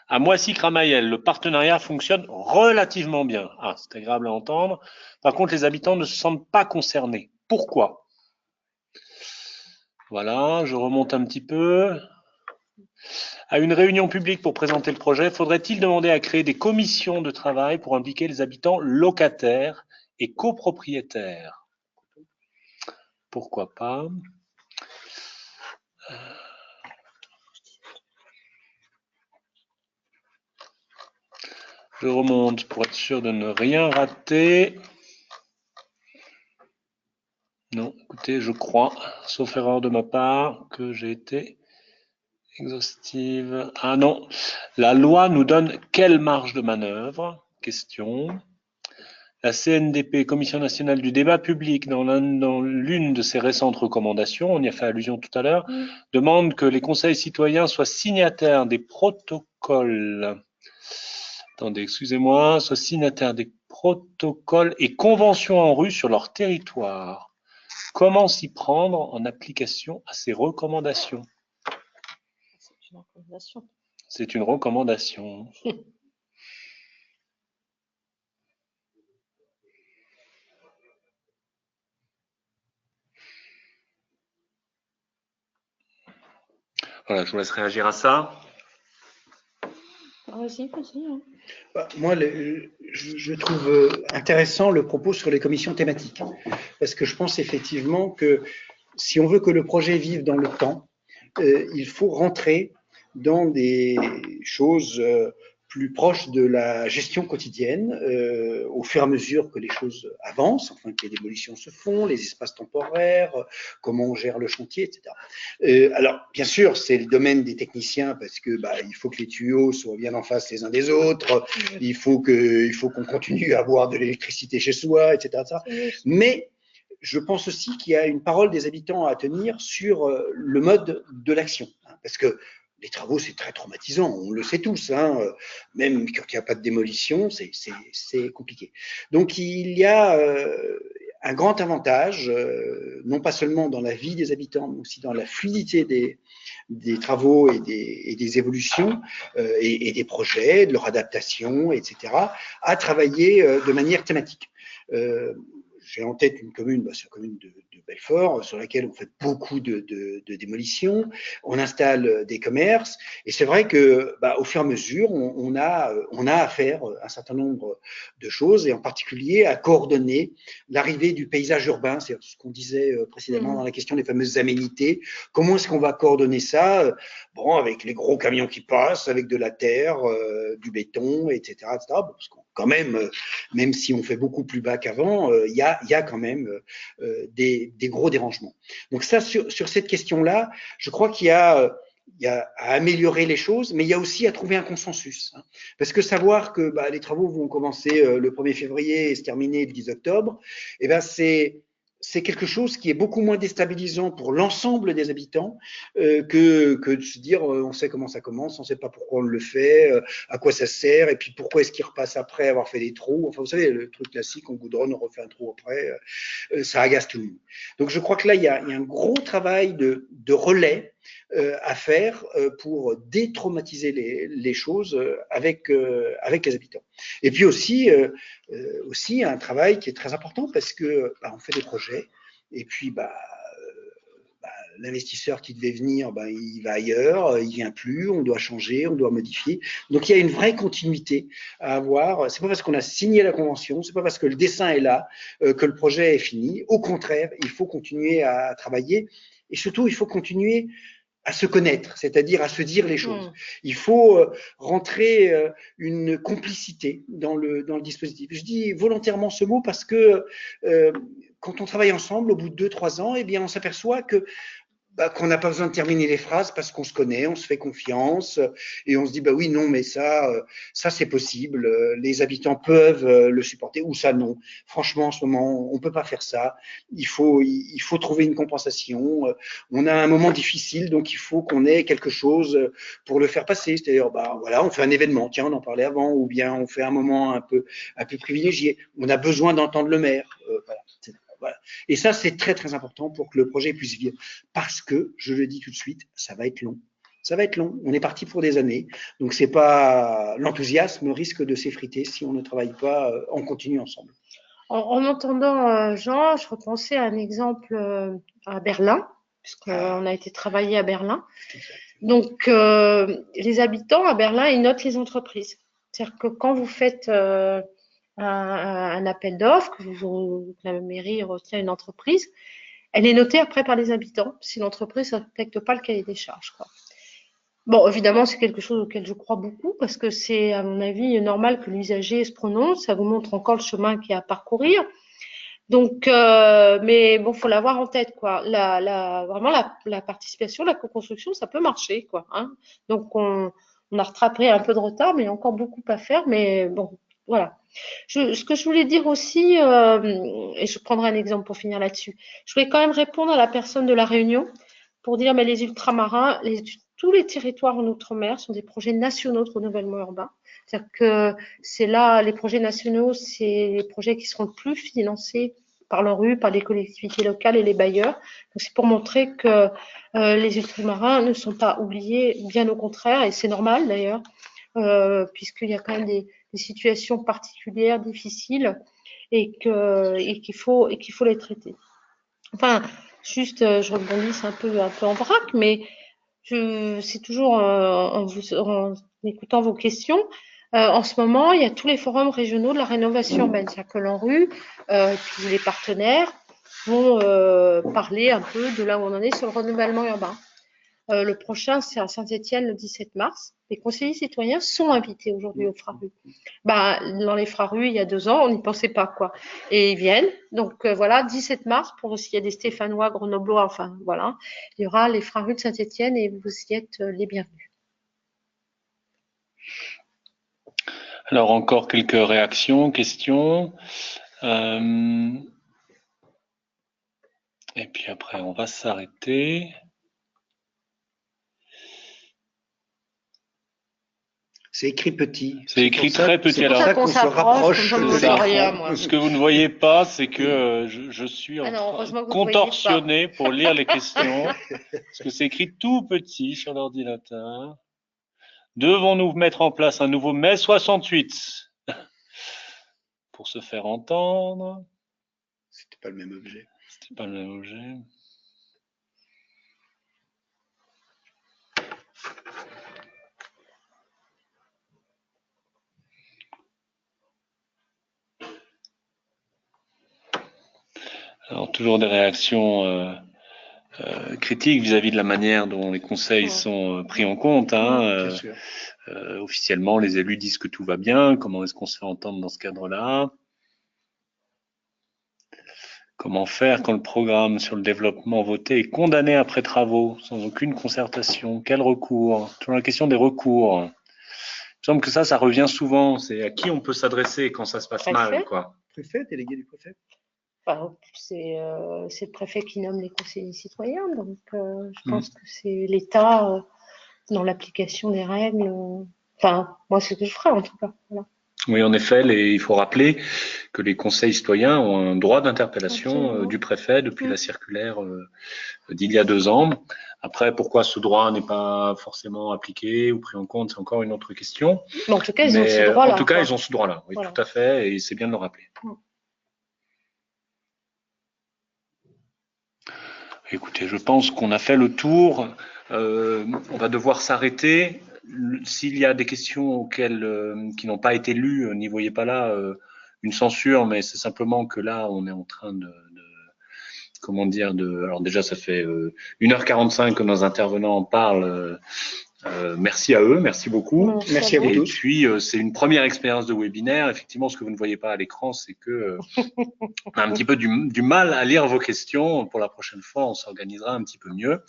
À Moissy-Cramayel, le partenariat fonctionne relativement bien. Ah, c'est agréable à entendre. Par contre, les habitants ne se sentent pas concernés. Pourquoi? Voilà, je remonte un petit peu. À une réunion publique pour présenter le projet, faudrait-il demander à créer des commissions de travail pour impliquer les habitants locataires et copropriétaires? Pourquoi pas? Je remonte pour être sûr de ne rien rater. Non, écoutez, je crois, sauf erreur de ma part, que j'ai été exhaustive. Ah non, la loi nous donne quelle marge de manœuvre? Question. La CNDP, Commission nationale du débat public, dans l'une de ses récentes recommandations, on y a fait allusion tout à l'heure, demande que les conseils citoyens soient signataires des protocoles. Attendez, excusez-moi, soient signataires des protocoles et conventions en rue sur leur territoire. Comment s'y prendre en application à ces recommandations? C'est une recommandation. C'est une recommandation. Voilà, je vous laisse réagir à ça. Vas-y, vas-y. Hein. Moi, je trouve intéressant le propos sur les commissions thématiques, parce que je pense effectivement que si on veut que le projet vive dans le temps, il faut rentrer dans des choses plus proches de la gestion quotidienne, au fur et à mesure que les choses avancent, enfin que les démolitions se font, les espaces temporaires, comment on gère le chantier, etc. Alors, bien sûr, c'est le domaine des techniciens parce que il faut que les tuyaux soient bien en face les uns des autres, il faut qu'on continue à avoir de l'électricité chez soi, etc. Mais je pense aussi qu'il y a une parole des habitants à tenir sur le mode de l'action, parce que les travaux, c'est très traumatisant, on le sait tous, même quand il n'y a pas de démolition, c'est compliqué. Donc il y a un grand avantage, non pas seulement dans la vie des habitants, mais aussi dans la fluidité des travaux et des évolutions et des projets, de leur adaptation, etc., à travailler de manière thématique. J'ai en tête une commune, c'est la commune de Belfort, sur laquelle on fait beaucoup de démolitions, on installe des commerces, et c'est vrai que au fur et à mesure, on a à faire un certain nombre de choses, et en particulier à coordonner l'arrivée du paysage urbain, c'est ce qu'on disait précédemment dans la question des fameuses aménités. Comment est-ce qu'on va coordonner ça? Bon, avec les gros camions qui passent, avec de la terre, du béton, etc., etc. Bon, parce qu'on, quand même si on fait beaucoup plus bas qu'avant, il y a quand même des gros dérangements. Donc ça, sur cette question-là, je crois qu'il y a à améliorer les choses, mais il y a aussi à trouver un consensus. Parce que savoir que les travaux vont commencer le 1er février et se terminer le 10 octobre, c'est quelque chose qui est beaucoup moins déstabilisant pour l'ensemble des habitants que de se dire on sait comment ça commence, on ne sait pas pourquoi on le fait, à quoi ça sert, et puis pourquoi est-ce qu'il repasse après avoir fait des trous. Enfin, vous savez, le truc classique, on goudronne, on refait un trou après, ça agace tout le monde. Donc je crois que là, il y a un gros travail de relais à faire pour détraumatiser les choses avec les habitants. Et puis aussi un travail qui est très important parce que on fait des projets et puis l'investisseur qui devait venir, il va ailleurs, il vient plus, on doit changer, on doit modifier. Donc il y a une vraie continuité à avoir. C'est pas parce qu'on a signé la convention, c'est pas parce que le dessin est là que le projet est fini. Au contraire, il faut continuer à travailler et surtout il faut continuer à se connaître, c'est-à-dire à se dire les choses. Il faut rentrer une complicité dans le dispositif. Je dis volontairement ce mot parce que quand on travaille ensemble, au bout de 2-3 ans, on s'aperçoit qu'on n'a pas besoin de terminer les phrases parce qu'on se connaît, on se fait confiance et on se dit oui, non, mais ça c'est possible, les habitants peuvent le supporter ou ça non. Franchement, en ce moment, on peut pas faire ça. Il faut trouver une compensation. On a un moment difficile, donc il faut qu'on ait quelque chose pour le faire passer. C'est-à-dire, voilà, on fait un événement. Tiens, on en parlait avant, ou bien on fait un moment un peu privilégié. On a besoin d'entendre le maire. Voilà. Et ça, c'est très, très important pour que le projet puisse vivre. Parce que, je le dis tout de suite, ça va être long. Ça va être long. On est parti pour des années. Donc, c'est pas l'enthousiasme risque de s'effriter si on ne travaille pas en continu ensemble. En entendant Jean, je repensais à un exemple à Berlin, puisqu'on a été travailler à Berlin. Donc, les habitants à Berlin, ils notent les entreprises. C'est-à-dire que quand vous faites un appel d'offres, que la mairie retient une entreprise, elle est notée après par les habitants si l'entreprise ne respecte pas le cahier des charges, quoi. Bon, évidemment, c'est quelque chose auquel je crois beaucoup parce que c'est, à mon avis, normal que l'usager se prononce. Ça vous montre encore le chemin qu'il y a à parcourir. Donc, mais bon, faut l'avoir en tête, quoi. Vraiment, la participation, la co-construction, ça peut marcher, quoi. Donc, on a rattrapé un peu de retard, mais il y a encore beaucoup à faire. Mais bon, voilà. Ce que je voulais dire aussi, et je prendrai un exemple pour finir là-dessus, je voulais quand même répondre à la personne de La Réunion pour dire, mais les ultramarins, tous les territoires en outre-mer sont des projets nationaux de renouvellement urbain. C'est-à-dire que c'est là, les projets nationaux, c'est les projets qui seront le plus financés par l'ANRU, par les collectivités locales et les bailleurs. Donc c'est pour montrer que les ultramarins ne sont pas oubliés, bien au contraire, et c'est normal d'ailleurs, puisqu'il y a quand même des situations particulières, difficiles, et qu'il faut les traiter. Enfin, juste, je rebondis un peu en vrac, mais c'est toujours en écoutant vos questions. En ce moment, il y a tous les forums régionaux de la rénovation urbaine. C'est-à-dire que l'ANRU, puis les partenaires vont parler un peu de là où on en est sur le renouvellement urbain. Le prochain, c'est à Saint-Étienne le 17 mars. Les conseillers citoyens sont invités aujourd'hui au FRARU. Bah, dans les FRARU, il y a 2 ans, on n'y pensait pas, quoi. Et ils viennent. Donc, voilà, 17 mars, pour s'il y a des Stéphanois, Grenoblois, enfin, voilà. Il y aura les FRARU de Saint-Étienne et vous y êtes les bienvenus. Alors, encore quelques réactions, questions. Et puis après, on va s'arrêter. C'est écrit petit. C'est écrit très petit. C'est pour ça qu'on se rapproche de l'écran. Ce que vous ne voyez pas, c'est que je suis contorsionné pour lire les questions. Parce que c'est écrit tout petit sur l'ordinateur. Devons-nous mettre en place un nouveau mai 68 pour se faire entendre? C'était pas le même objet. C'était pas le même objet. Alors, toujours des réactions critiques vis-à-vis de la manière dont les conseils sont pris en compte. Hein. Officiellement, les élus disent que tout va bien. Comment est-ce qu'on se fait entendre dans ce cadre-là? Comment faire quand le programme sur le développement voté est condamné après travaux, sans aucune concertation? Quel recours? Toujours la question des recours. Il me semble que ça revient souvent. C'est à qui on peut s'adresser quand ça se passe mal, quoi. Préfet, délégué du préfet? C'est le préfet qui nomme les conseillers citoyens, donc je pense que c'est l'État dans l'application des règles. Enfin, moi, c'est ce que je ferai en tout cas. Voilà. Oui, en effet, il faut rappeler que les conseils citoyens ont un droit d'interpellation du préfet depuis la circulaire d'il y a 2 ans. Après, pourquoi ce droit n'est pas forcément appliqué ou pris en compte, c'est encore une autre question. Mais en tout cas, ils ont ce droit-là. En tout cas, ils ont ce droit-là, oui, voilà. Tout à fait, et c'est bien de le rappeler. Écoutez, je pense qu'on a fait le tour. On va devoir s'arrêter. S'il y a des questions qui n'ont pas été lues, n'y voyez pas là une censure, mais c'est simplement que là, on est en train alors déjà, ça fait 1h45 que nos intervenants parlent. Merci à eux, merci beaucoup. Merci à vous tous. Et puis, c'est une première expérience de webinaire. Effectivement, ce que vous ne voyez pas à l'écran, c'est que on a un petit peu du mal à lire vos questions. Pour la prochaine fois, on s'organisera un petit peu mieux.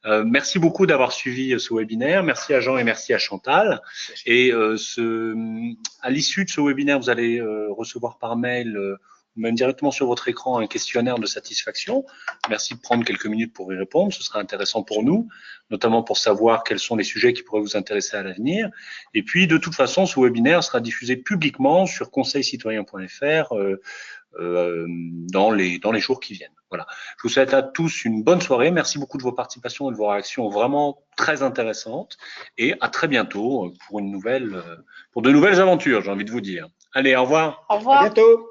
Merci beaucoup d'avoir suivi ce webinaire. Merci à Jean et merci à Chantal. Et à l'issue de ce webinaire, vous allez recevoir par mail ou même directement sur votre écran un questionnaire de satisfaction. Merci de prendre quelques minutes pour y répondre. Ce sera intéressant pour nous, notamment pour savoir quels sont les sujets qui pourraient vous intéresser à l'avenir. Et puis, de toute façon, ce webinaire sera diffusé publiquement sur conseilcitoyen.fr dans les jours qui viennent. Voilà. Je vous souhaite à tous une bonne soirée. Merci beaucoup de vos participations et de vos réactions vraiment très intéressantes. Et à très bientôt pour de nouvelles aventures, j'ai envie de vous dire. Allez, au revoir. Au revoir. À bientôt.